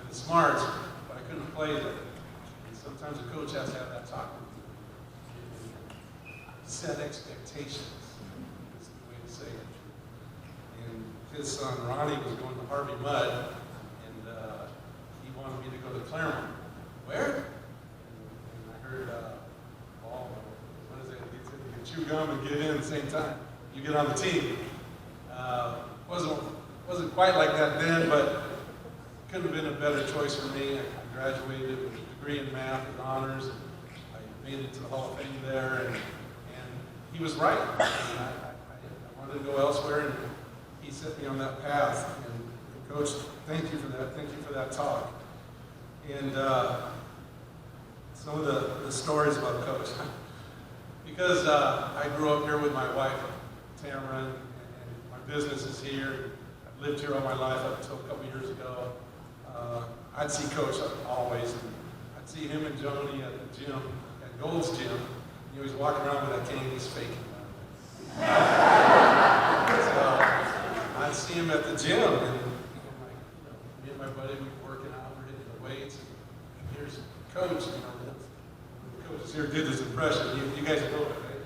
[SPEAKER 5] and the smarts, but I couldn't play them. And sometimes a coach has to have that talk with you. Set expectations is the way to say it. And his son Ronnie was going to Harvey Mudd, and he wanted me to go to Claremont. Where? And I heard, what is it? You chew gum and get in at the same time. You get on the team. Wasn't quite like that then, but couldn't have been a better choice for me. I graduated with a degree in math with honors. And I made it to the Hall of Fame there, and he was right. I wanted to go elsewhere, and he set me on that path. And Coach, thank you for that. Thank you for that talk. And some of the stories about Coach. Because I grew up here with my wife, Tamara, and my business is here. I've lived here all my life up until a couple years ago. I'd see Coach always. And I'd see him and Joni at the gym, at Gold's Gym. He was walking around with that cane, he's faking that. So I'd see him at the gym, and me and my buddy would be working out, we're hitting the weights. And here's Coach, you know, Coach here did his impression. You guys know it, right?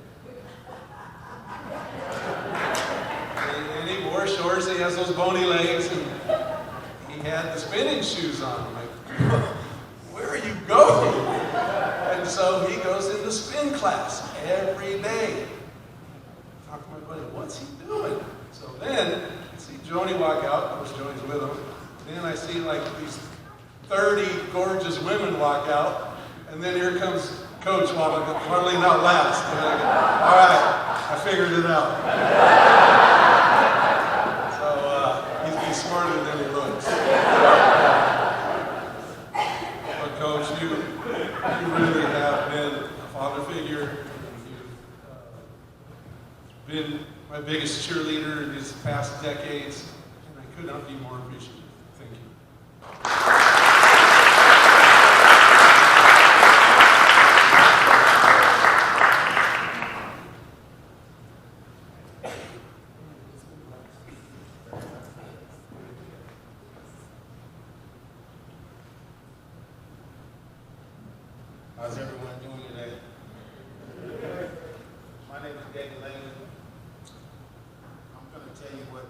[SPEAKER 5] And he wore shorts, he has those bony legs, and he had the spinning shoes on. I'm like, where are you going? And so he goes into spin class every day. I talk to my buddy, what's he doing? So then I see Joni walk out, of course Joni's with him. Then I see like these 30 gorgeous women walk out, and then here comes Coach waddling out last. And I go, all right, I figured it out. So he's smarter than he looks. But Coach, you really have been a father figure. You've been my biggest cheerleader these past decades, and I could not be more appreciative. Thank you.
[SPEAKER 16] How's everyone doing today? My name is David Lane. I'm going to tell you what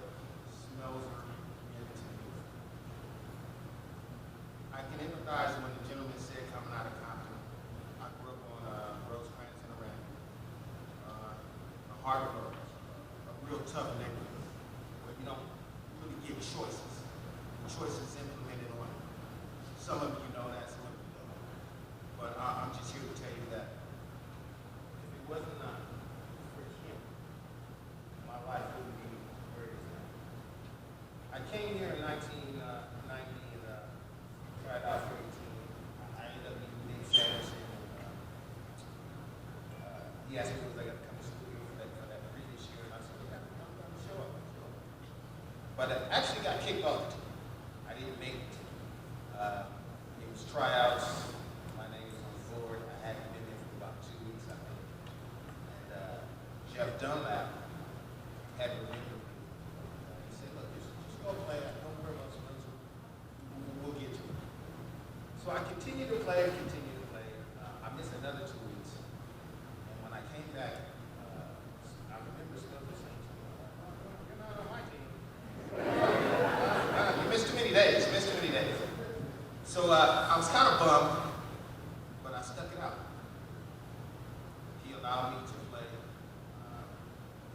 [SPEAKER 16] Smelser meant to me. I can empathize when the gentleman said coming out of Compton. I grew up on Rosecrans and Around. A hard road, a real tough neighborhood where you don't really get choices. The choices implemented on it. Some of you know that, some of you don't. But I'm just here to tell you that if it wasn't for him, my life wouldn't be where it is now. I came here in 1990 and tried out for a team. I ended up meeting Nick Sanderson. He asked me was I got to come to school here for that previous year, and I said, yeah, I'm going to show up. But I actually got kicked off the team. I didn't make the team. It was tryouts. I hadn't been there for about 2 weeks, I think. And Jeff Dunlap had remembered me. He said, look, just go play. Don't worry about Smelser. We'll get to it. So I continued to play. I missed another 2 weeks. And when I came back, I remember Smelser saying to me, you're not on my team. You missed too many days. So I was kind of bummed. I stuck it out. He allowed me to play.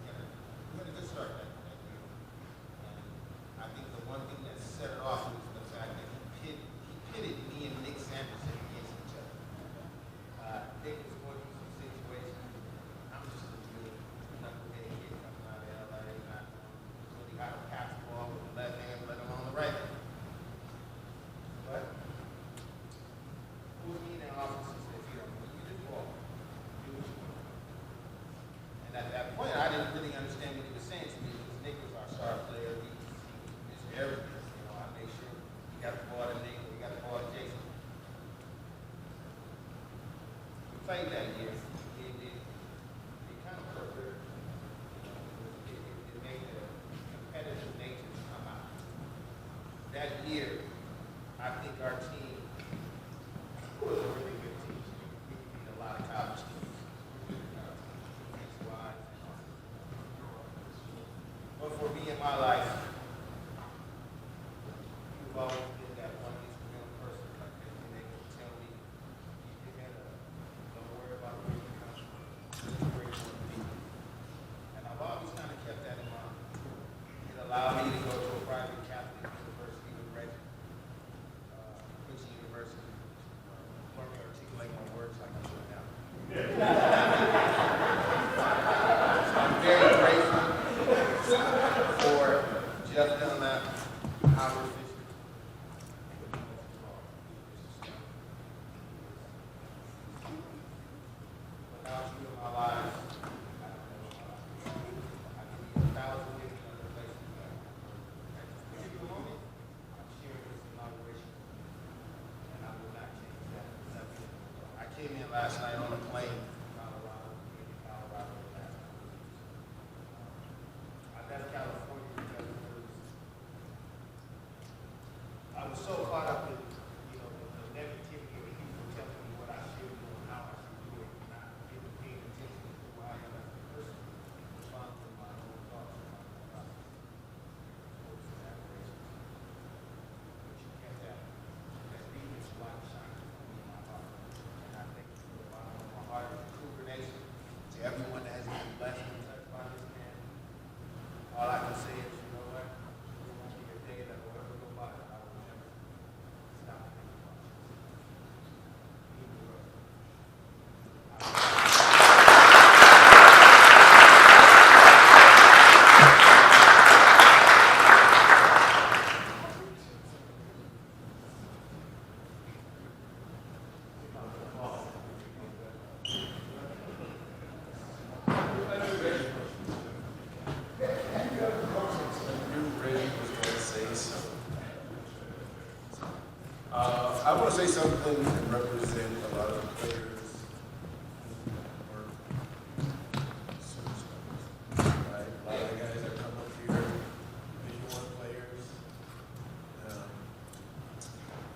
[SPEAKER 16] We had a good start that year. And I think the one thing that set it off was the fact that he pitted me and Nick Sanderson against each played that year, it kind of perverted. It made the competitive nature come out. That year, I think our team was a really good team. We beat a lot of college teams. But for me in my life, you've always been that one instrumental person, like that, and they can tell me, you had don't worry about where you come from, just where you want to be. And I've always kind of kept that in mind. It allowed me to go to a private Catholic university with Reggie, Quincy University, learn to articulate my words like I'm doing now. So I'm very grateful for Jeff Dunlap, Howard Fisher. Without you in my life, I don't know my life. I could be 1,000 different other places. At this particular moment, I'm sharing this inauguration, and I will not change that. I came in last night on a plane from Colorado, last night. I left California because I was so caught up in, the negativity of people telling me what I should do and how I should do it, and not really paying attention to who I am as a person, responding to my own thoughts and my own process. Hopes and aspirations. But you kept that beacon light shining for me in my heart. And I thank you from the bottom of my heart as a Cougar Nation, to everyone that has been blessed and touched by this man. All I can say is, you know what? There won't be a day that will ever go by that I will never stop thinking about you. Even the rest.
[SPEAKER 17] I want to say something and represent a lot of the players who are superstars. Right? A lot of the guys that come up here, Division I players.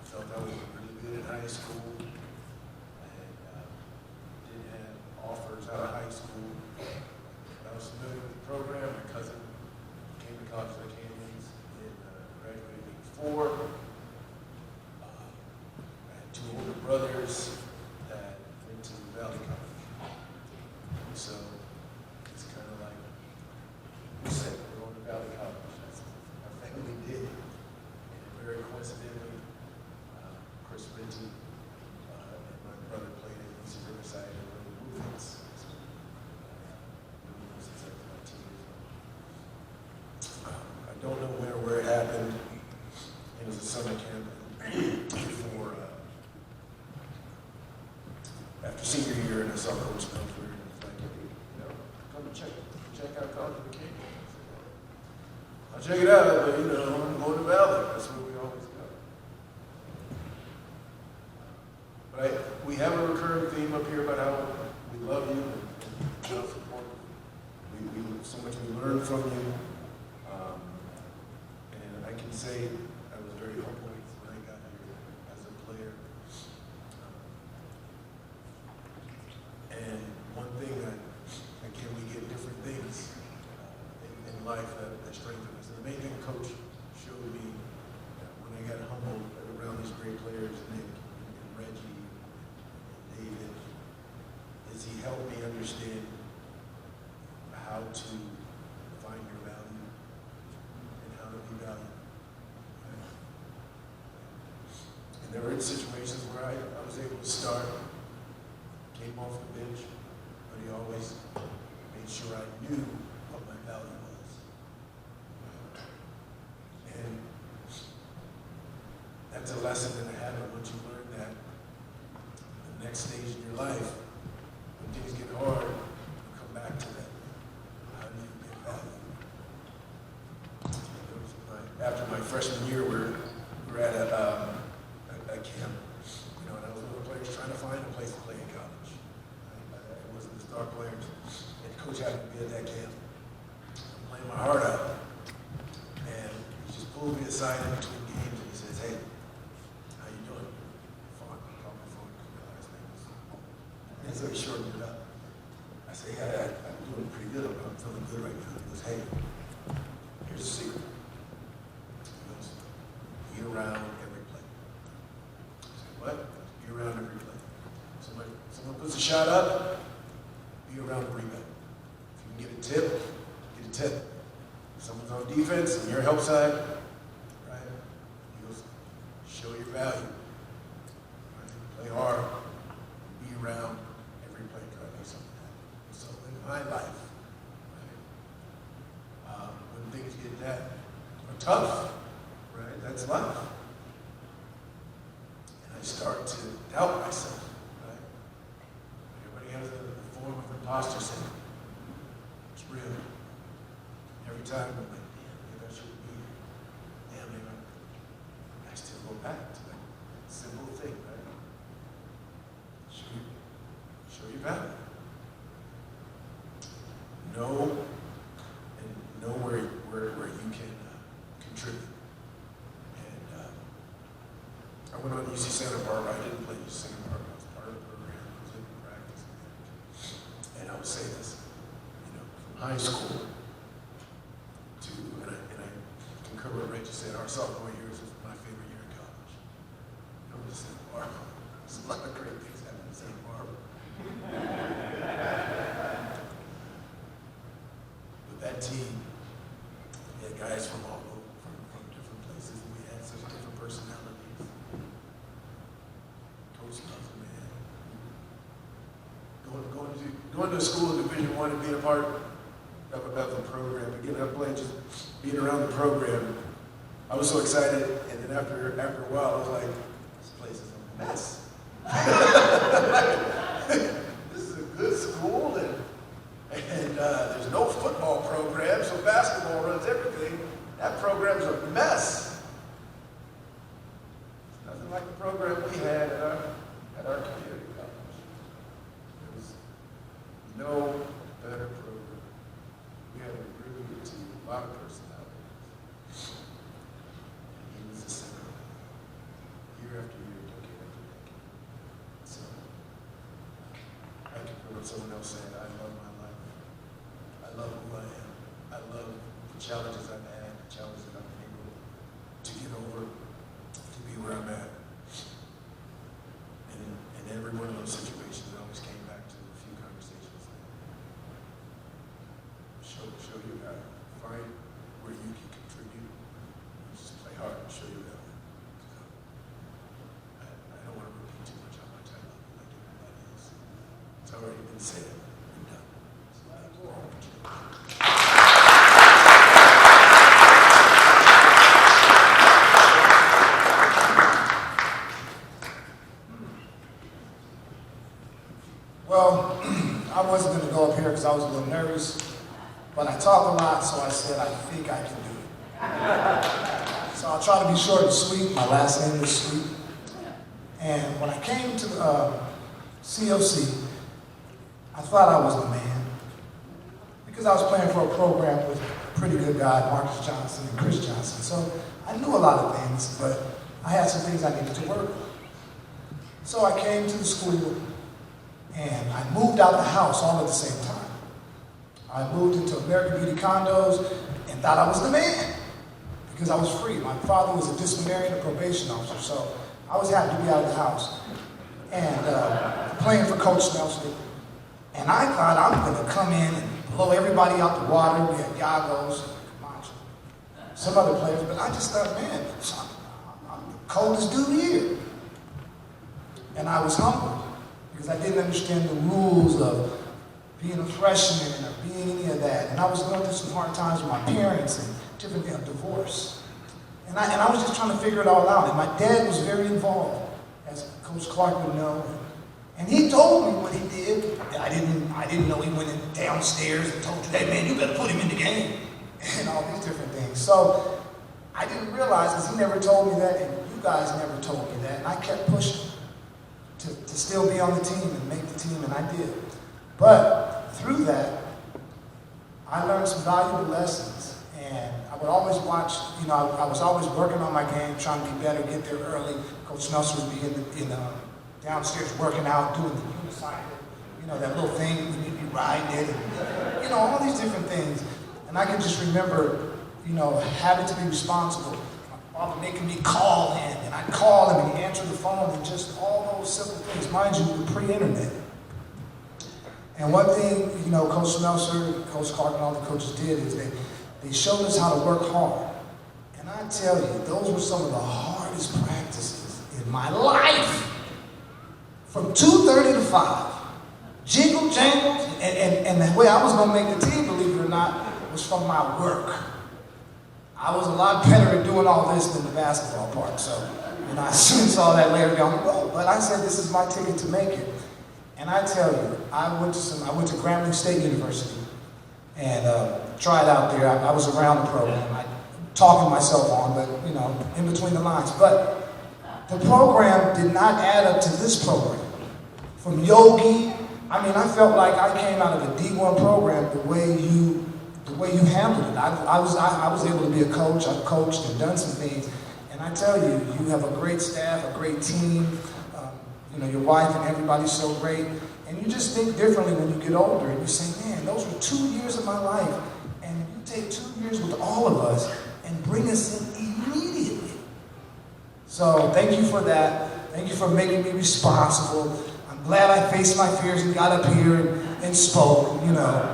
[SPEAKER 17] Felt I was really good in high school and did have offers out of high school. But I was familiar with the program. My cousin came to college at Canyons and graduated in '84. Two older brothers that went to Valley College. So it's kind of like, we said we're going to Valley College. That's what our family did. And very coincidentally, Chris Rinty and my brother played at UC Riverside and were the movements. So, since I was about 2 years old. I don't know where it happened. It was a summer camp before. After senior year, and I saw Coach Smelser, and it's like, hey, come and check out College of the King. I'll check it out, but I'm going to Valley. That's where we always go. But we have a recurring theme up here about how we love you and how support you. So much we learn from you. And I can say I was very humbled when I got here as a player. And one thing that, again, we get different things in life that strengthen us. And the main thing Coach showed me when I got humbled around these great players, Nick and Reggie and David, is he helped me understand how to find your value and how to be valued. And there were situations where I was able to start, came off the bench, but he always made sure I knew what my value was. And that's a lesson that I had. And once you learn that, the next stage in your life, when things get hard, you come back to that. How do you get value? After my freshman year, we were at a camp, and I was with the players trying to find a place to play in college. star players. And coach happened to be at that camp. I'm playing my heart out. And he just pulled me aside in between games and he says, hey, how you doing? Fine. Call me phone. Last name is. And so he shortened it up. I say, yeah, I'm doing pretty good. I'm feeling good right now. He goes, hey, here's the secret. He goes, be around every play. I say, what? Be around every play. Someone puts a shot up, be around the rebound. If you can get a tip, get a tip. If someone's on defense and your help side, right? He goes, show your value. Right? Play hard, be around every play, try to make something happen. So in my life, right, when things get that are tough, right? That's life. And I start to doubt myself. Has a form of imposter syndrome. It's real. Every time I'm like, damn, maybe I shouldn't be here. Damn, maybe I still go back to that simple thing, right? Show your value. Know and know where you can contribute. And I went on UC Santa Barbara. I didn't play UC Santa Barbara. I was part of the program. I was in practice. And I would say this, from high school to, and I concur with Reggie said, our sophomore year was my favorite year in college. I was in Santa Barbara. There's a lot of great things happening in Santa Barbara. With that team, we had guys from all over, from different places, and we had such different personalities. Coach Smelser, man. Going to school in Division I and being a part of the program, and getting up playing, just being around the program, I was so excited. And then after a while, I was like, this place is a mess. This is a good school, and there's no football program, so basketball runs everything. That program's a mess. It's nothing like the program we had at our community. No better program. We had a really good team, a lot of personalities. And he was the center. Year after year, decade after decade. So, I concur with someone else saying, I love my life. I love who I am. I love the challenges I've had, the challenges I've been able to get over, to be where I'm at. And in every one of those situations, I always came back to a few conversations. Show your value. Find where you can contribute. Just play hard and show your value. I don't want to repeat too much how much I love you like everybody else. It's already been said and done. So thank you very much.
[SPEAKER 12] Well, I wasn't going to go up here because I was a little nervous. But I talk a lot, so I said, I think I can do it. So I'll try to be short and sweet. My last name is Sweet. And when I came to COC, I thought I was the man. Because I was playing for a program with a pretty good guy, Marcus Johnson and Chris Johnson. So I knew a lot of things, but I had some things I needed to work on. So I came to the school, and I moved out the house all at the same time. I moved into American Beauty condos and thought I was the man because I was free. My father was a disciplinarian and probation officer, so I was happy to be out of the house and playing for Coach Smelser. And I thought I'm going to come in and blow everybody out the water. We had Yagos, Camacho, some other players, but I just thought, man, I'm the coldest dude here. And I was humbled because I didn't understand the rules of being a freshman or being any of that. And I was going through some hard times with my parents and different things, divorce. And I was just trying to figure it all out. And my dad was very involved, as Coach Clark would know. And he told me what he did. I didn't know he went in downstairs and told you, hey man, you better put him in the game. And all these different things. So I didn't realize, because he never told me that, and you guys never told me that. And I kept pushing to still be on the team and make the team, and I did.
[SPEAKER 17] But through that, I learned some valuable lessons, and I would always watch, you know, I was always working on my game, trying to be better, get there early. Coach Smelser would be in the downstairs working out, doing the unicycle, you know, that little thing when you'd be riding it, and, you know, all these different things. And I can just remember, you know, having to be responsible. My father making me call in, and I'd call him, and he'd answer the phone, and just all those simple things. Mind you, pre-internet. And one thing, you know, Coach Smelser, Coach Clark, and all the coaches did is they showed us how to work hard. And I tell you, those were some of the hardest practices in my life. From 2:30 to 5. Jingle jangles, and the way I was going to make the team, believe it or not, was from my work. I was a lot better at doing all this than the basketball part. So, you know, I soon saw that later down the road. But I said, this is my ticket to make it. And I tell you, I went to Grambling State University and tried out there. I was around the program. I talking myself on, but you know, in between the lines. But the program did not add up to this program. From Yogi, I mean, I felt like I came out of a D1 program the way you handled it. I was able to be a coach. I've coached and done some things. And I tell you, you have a great staff, a great team. You know, your wife and everybody's so great. And you just think differently when you get older. And you say, man, those were 2 years of my life. And you take 2 years with all of us and bring us in immediately. So thank you for that. Thank you for making me responsible. I'm glad I faced my fears and got up here and spoke, you know.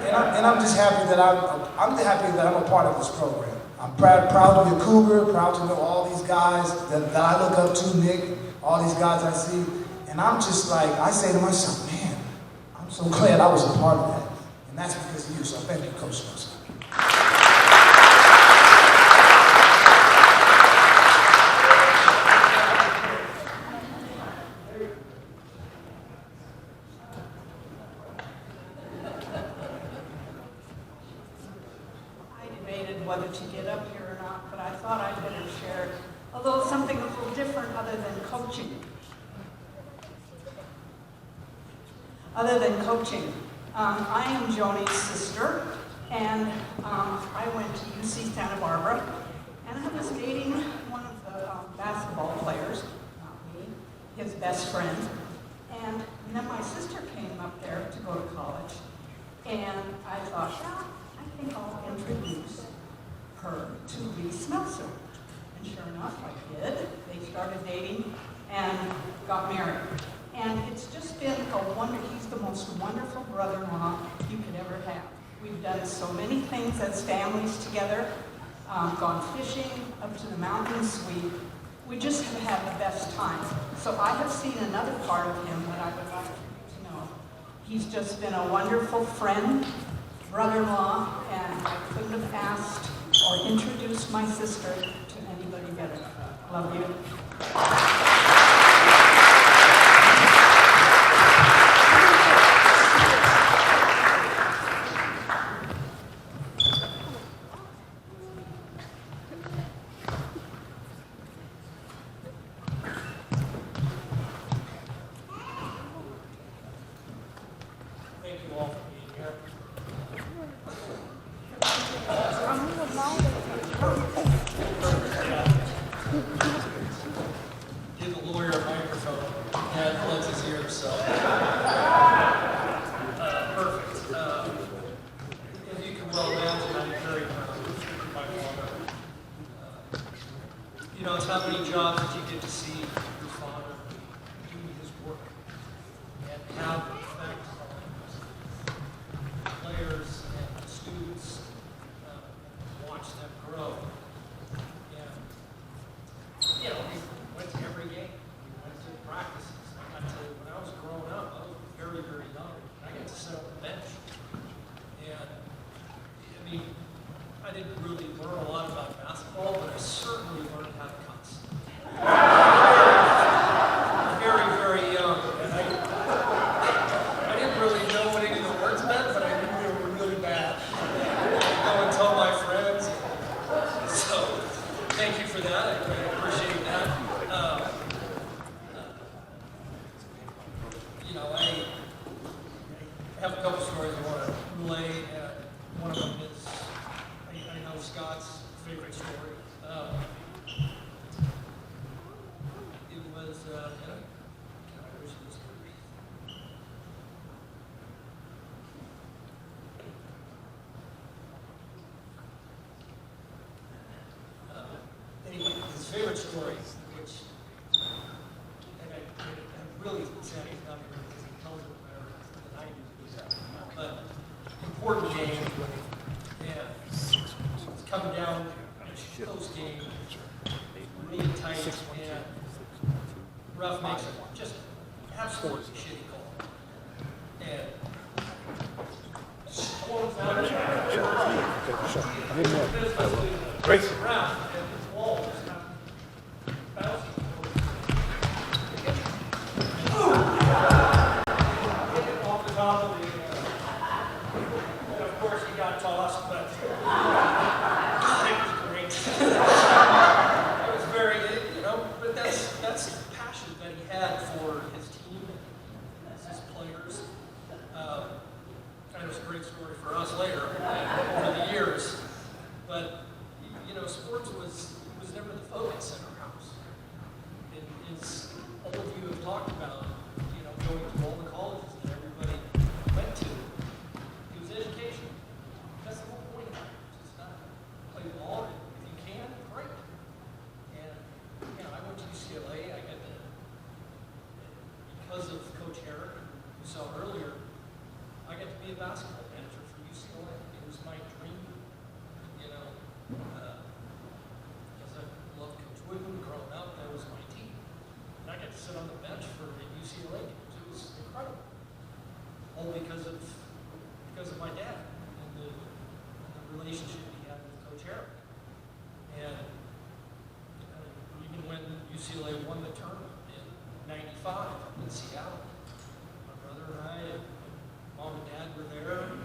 [SPEAKER 17] And I'm just happy that I'm a part of this program. I'm proud to be a Cougar, proud to know all these guys that I look up to, Nick, all these guys I see. And I'm just like, I say to myself, man, I'm so glad I was a part of that. And that's because of you, so thank you, Coach Smelser.
[SPEAKER 18] Whether to get up here or not, but I thought I'd better share something a little different other than coaching. I am Joni's sister, and I went to UC Santa Barbara, and I was dating one of the basketball players, not me, his best friend, and then my sister came up there to go to college, and I thought, yeah, I think I'll introduce her to Lee Smelser. And sure enough, I did. They started dating and got married. And it's just been a wonder. He's the most wonderful brother-in-law you could ever have. We've done so many things as families together, gone fishing, up to the mountains. We just have had the best time. So I have seen another part of him that I would like you to know. He's just been a wonderful friend, brother-in-law, and I couldn't have asked or introduced my sister to anybody better. Love you.
[SPEAKER 9] Thank you all for being here.
[SPEAKER 19] have a couple stories I want to relay. One of them is, I know Scott's favorite story. It was, can I wish this anyway, his favorite story, which, and I'm really sad he's not here because he tells it better than I do. But important game, and it's come down to a close game, really tight, and ref makes it just absolutely shitty call. And storms out
[SPEAKER 12] Grace.
[SPEAKER 19] around, and his wall is not bouncing. Hit it off the top of the, and of course he got tossed, but it was great. It was very, but that's the passion that he had for his team and his players. And it was a great story for us later, over the years. But, sports was never the focus in our house. As all of you have talked about, going to all the colleges that everybody went to, it was education. That's the whole point of it. Just not play ball. If you can, great. And, I went to UCLA. I got because of Coach Herrick, you saw earlier, I got to be a basketball manager for UCLA. It was my dream, because I loved Coach Woodman growing up. That was my team. And I got to sit on the bench for the UCLA games. It was incredible. All because of my dad and the relationship he had with Coach Herrick. And even when UCLA won the tournament in '95 in Seattle, my brother and I and Mom and Dad were there, and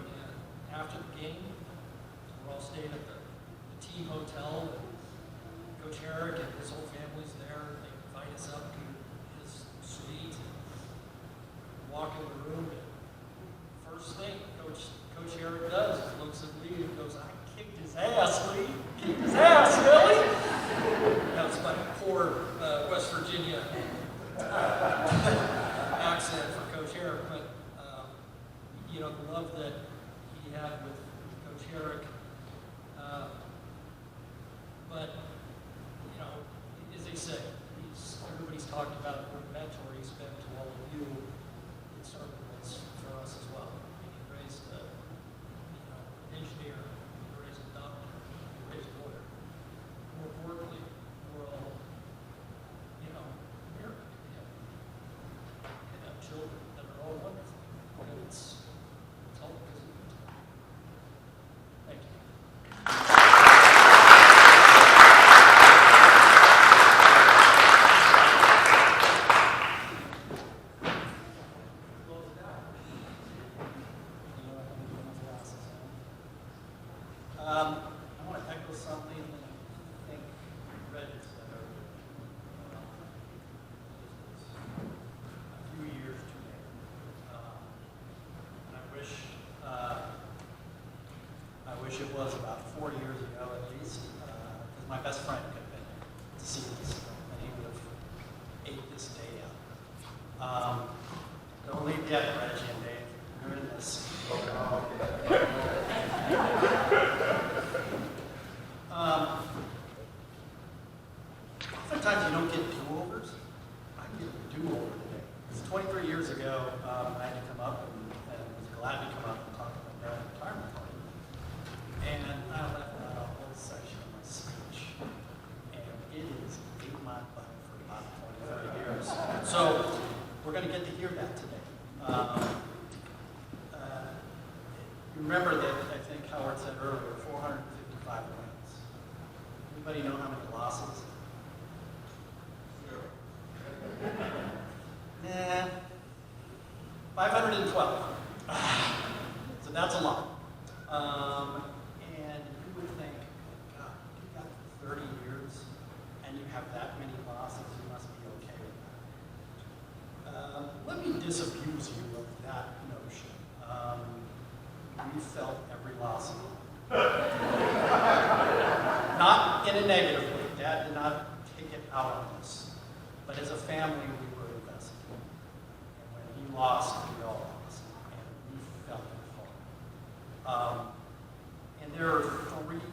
[SPEAKER 19] after the game, we're all staying at the team hotel, and Coach Herrick and his whole family's there, and they invite us up to his suite, and walk in the room, and first thing Coach Herrick does is looks at Lee and goes, "I kicked his ass, Lee. Kicked his ass, Billy." That was my poor West Virginia accent for Coach Herrick, but the love that he had with Coach Herrick. But as they say, everybody's talked about what a mentor he's been to all of you. It certainly was for us as well. He raised an engineer, he raised a doctor, he raised a lawyer. More importantly, we're all, American together. And have children that are all wonderful. And it's all because of you. Thank you. I want to echo something that I think Red said earlier. A few years too late. And I wish it was about 4 years ago at least, because my best friend could have been there to see this, and he would have ate this day out. Don't leave yet, Reggie and Dave. You're in this. Oftentimes you don't get do-overs. I get a do-over today. It's 23 years ago, I had to come up and was glad to come up and talk about my retirement party. And I left out a whole section of my speech. And it has ate my butt for about 20, 30 years. So we're going to get to hear that today. Remember that, I think Howard said earlier, 455 wins. Anybody know how many losses? Nah, 512. So that's a lot. And you would think, God, you got 30 years and you have that many losses, you must be okay with that. Let me disabuse you of that notion. we felt every loss. Not in a negative way. Dad did not take it out on us. But as a family, we were invested. And when he lost, we all lost. And we felt it hard. And there are three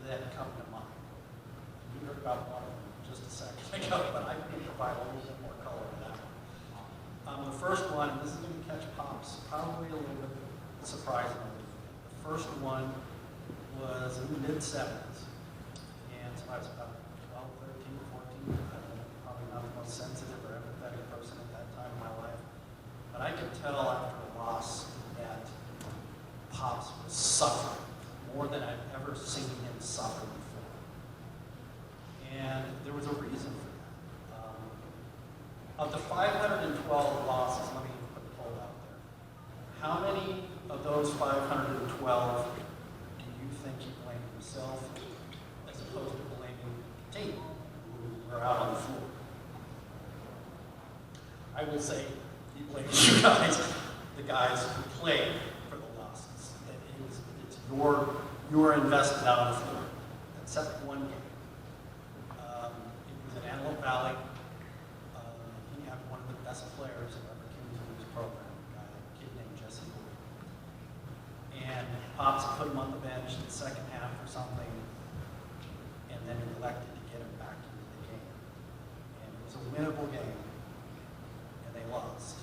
[SPEAKER 19] that come to mind. You heard about one of them just a second ago, but I can provide a little bit more color to that one. The first one, and this is going to catch Pops probably a little bit surprising. The first one was in the mid-70s. And so I was about 12, 13, 14. I don't know, probably not the most sensitive or empathetic person at that time in my life. But I could tell after a loss that Pops was suffering more than I've ever seen him suffer before. And there was a reason for that. Of the 512 losses, let me put a poll out there. How many of those 512 do you think he blamed himself as opposed to blaming the team who were out on the floor? I will say he blamed you guys, the guys who played for the losses. You were invested out on the floor, except one game. It was in Antelope Valley. He had one of the best players that ever came through his program, a kid named Jesse Boyd. And Pops put him on the bench in the second half or something, and then elected to get him back into the game. And it was a winnable game, and they lost.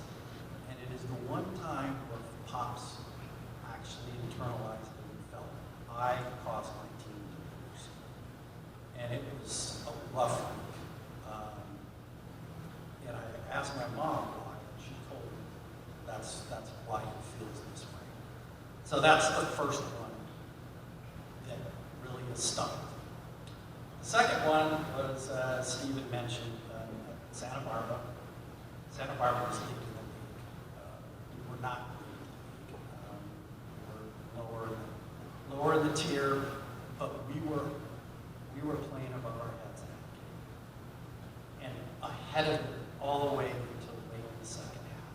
[SPEAKER 19] And it is the one time where Pops actually internalized it and felt, I caused my team to lose. And it was a rough week. And I asked my mom why, and she told me that's why he feels this way. So that's the first one that really has stuck. The second one was, Stephen mentioned, Santa Barbara. Santa Barbara was leading the league. We were not leading the league. We were lower in the tier, but we were playing above our heads in that game. And ahead of it all the way until late in the second half.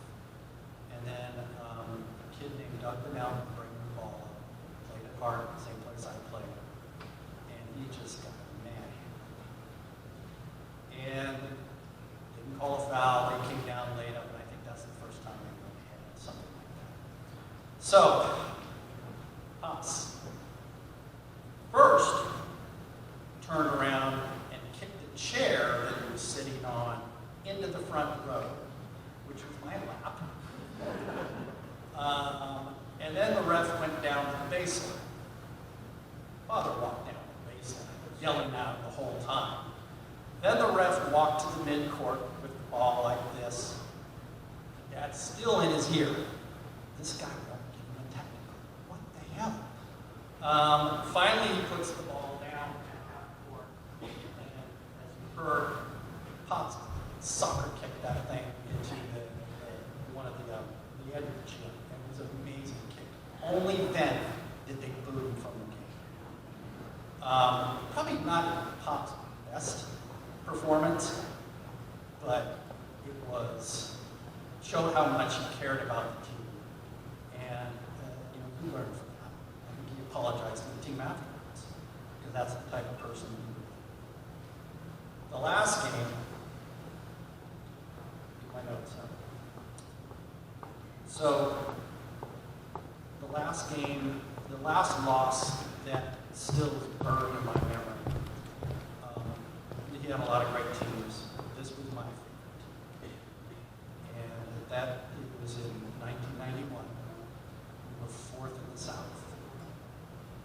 [SPEAKER 19] And then a kid named Doug Burnell bring the ball up, played at Hart, same place I played. And he just got mad. And didn't call a foul, they came down late up, and I think that's the first time they went ahead, something like that. So, Pops first turned around and kicked the chair that he was sitting on into the front row, which was my lap. And then the ref went down to the baseline. Father walked down the baseline, yelling at him the whole time. Then the ref walked to the midcourt with the ball like this. Dad's still in his ear. This guy won't give him a technical. What the hell? Finally, he puts the ball down at half court. And as you heard, Pops soccer kicked that thing into one of the end of the gym. It was an amazing kick. Only then did they boo him from the game. Probably not Pop's best performance, but it showed how much he cared about the team. And he learned from that. I think he apologized to the team afterwards, because that's the type of person he would be. The last game, get my notes up. So, the last game, the last loss that still is burned in my memory. He had a lot of great teams. This was my favorite. And it was in 1991. We were fourth in the South.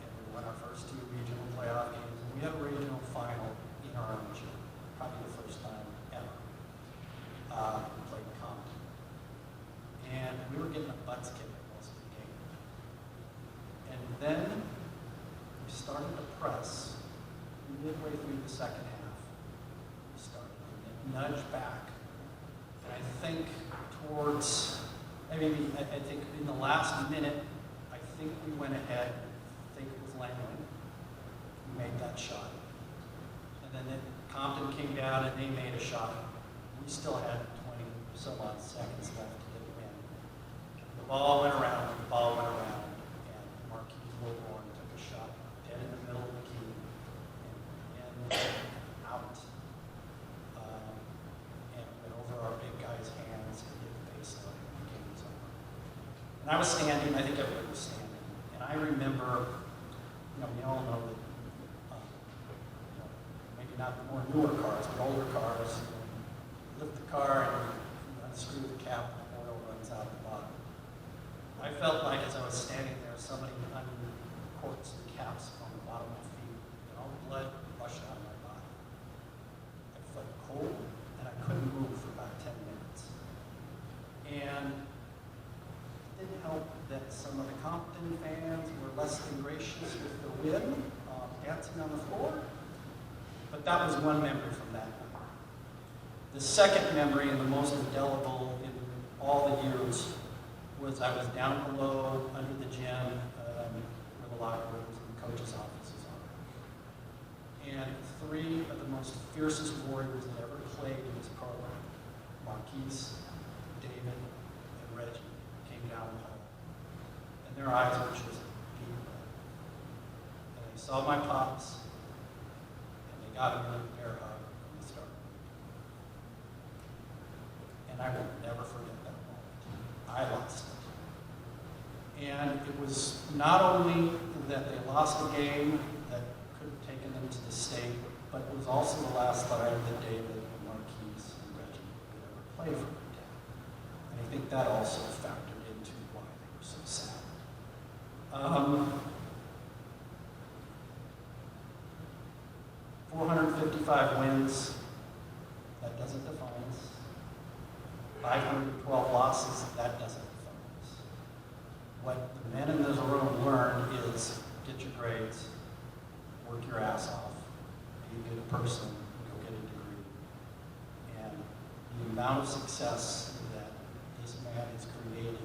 [SPEAKER 19] And we won our first two regional playoff games. And we had a regional final in our own gym. Probably the first time ever. We played Compton. And we were getting a butts kicked most of the game. And then we started to press midway through the second half. Nudge back. And I think towards, I think in the last minute, I think we went ahead. I think it was Langley who made that shot. And then Compton came down and they made a shot. We still had 20 some odd seconds left to get the win. The ball went around, and And I was standing, I think everybody was standing. And I remember, we all know that, maybe not the more newer cars, but older cars, lift the car and unscrew the cap and the oil runs out the bottom. I felt like as I was standing there, somebody uncorks the caps on the bottom of my feet, and all the blood rushed out of my body. I felt cold, and I couldn't move for about 10 minutes. And it didn't help that some of the Compton fans were less than gracious with the wind, dancing on the floor. But that was one memory from that night. The second memory, and the most indelible in all the years, was I was down below under the gym where the locker rooms and the coach's offices are. And three of the most fiercest warriors that ever played in this program, Marquise, David, and Reggie, came down the hall. And their eyes were just deep red. And they saw my pops, and they got a really bear hug from the start. And I will never forget that moment. I lost it. And it was not only that they lost a game that could have taken them to the state, but it was also the last time that David and Marquise and Reggie would ever play for their dad. And I think that also factored into why they were so sad. 455 wins, that doesn't define us. 512 losses, that doesn't define us. What the men in this room learned is get your grades, work your ass off, be a good person, go get a degree. And the amount of success that this man has created,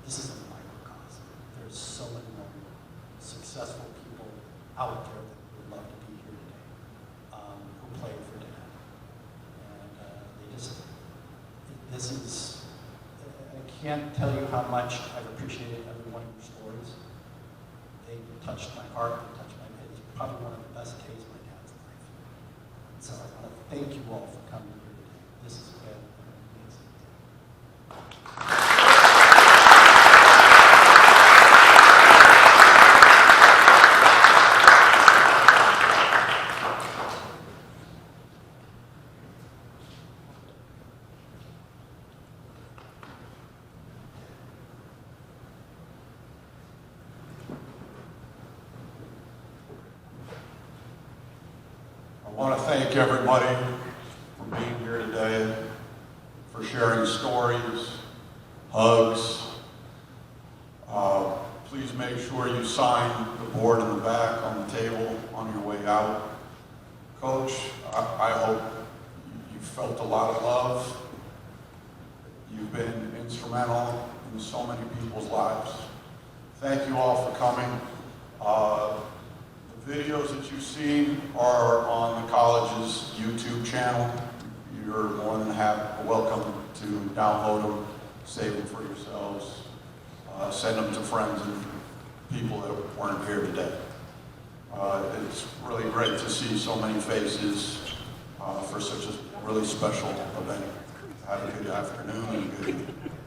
[SPEAKER 19] this is a microcosm. There's so many more successful people out there that would love to be here today, who played for Dad. And this is, I can't tell you how much I've appreciated every one of your stories. They touched my heart, they touched my head. It's probably one of the best days of my dad's life. So I want to thank you all for coming here today. This has been an amazing day.
[SPEAKER 20] I want to thank everybody for being here today, for sharing stories, hugs. Please make sure you sign the board in the back on the table on your way out. Coach, I hope you felt a lot of love. You've been instrumental in so many people's lives. Thank you all for coming. The videos that you've seen are on the college's YouTube channel. You're more than welcome to download them, save them for yourselves, send them to friends and people that weren't here today. It's really great to see so many faces for such a really special event. Have a good afternoon and a good evening.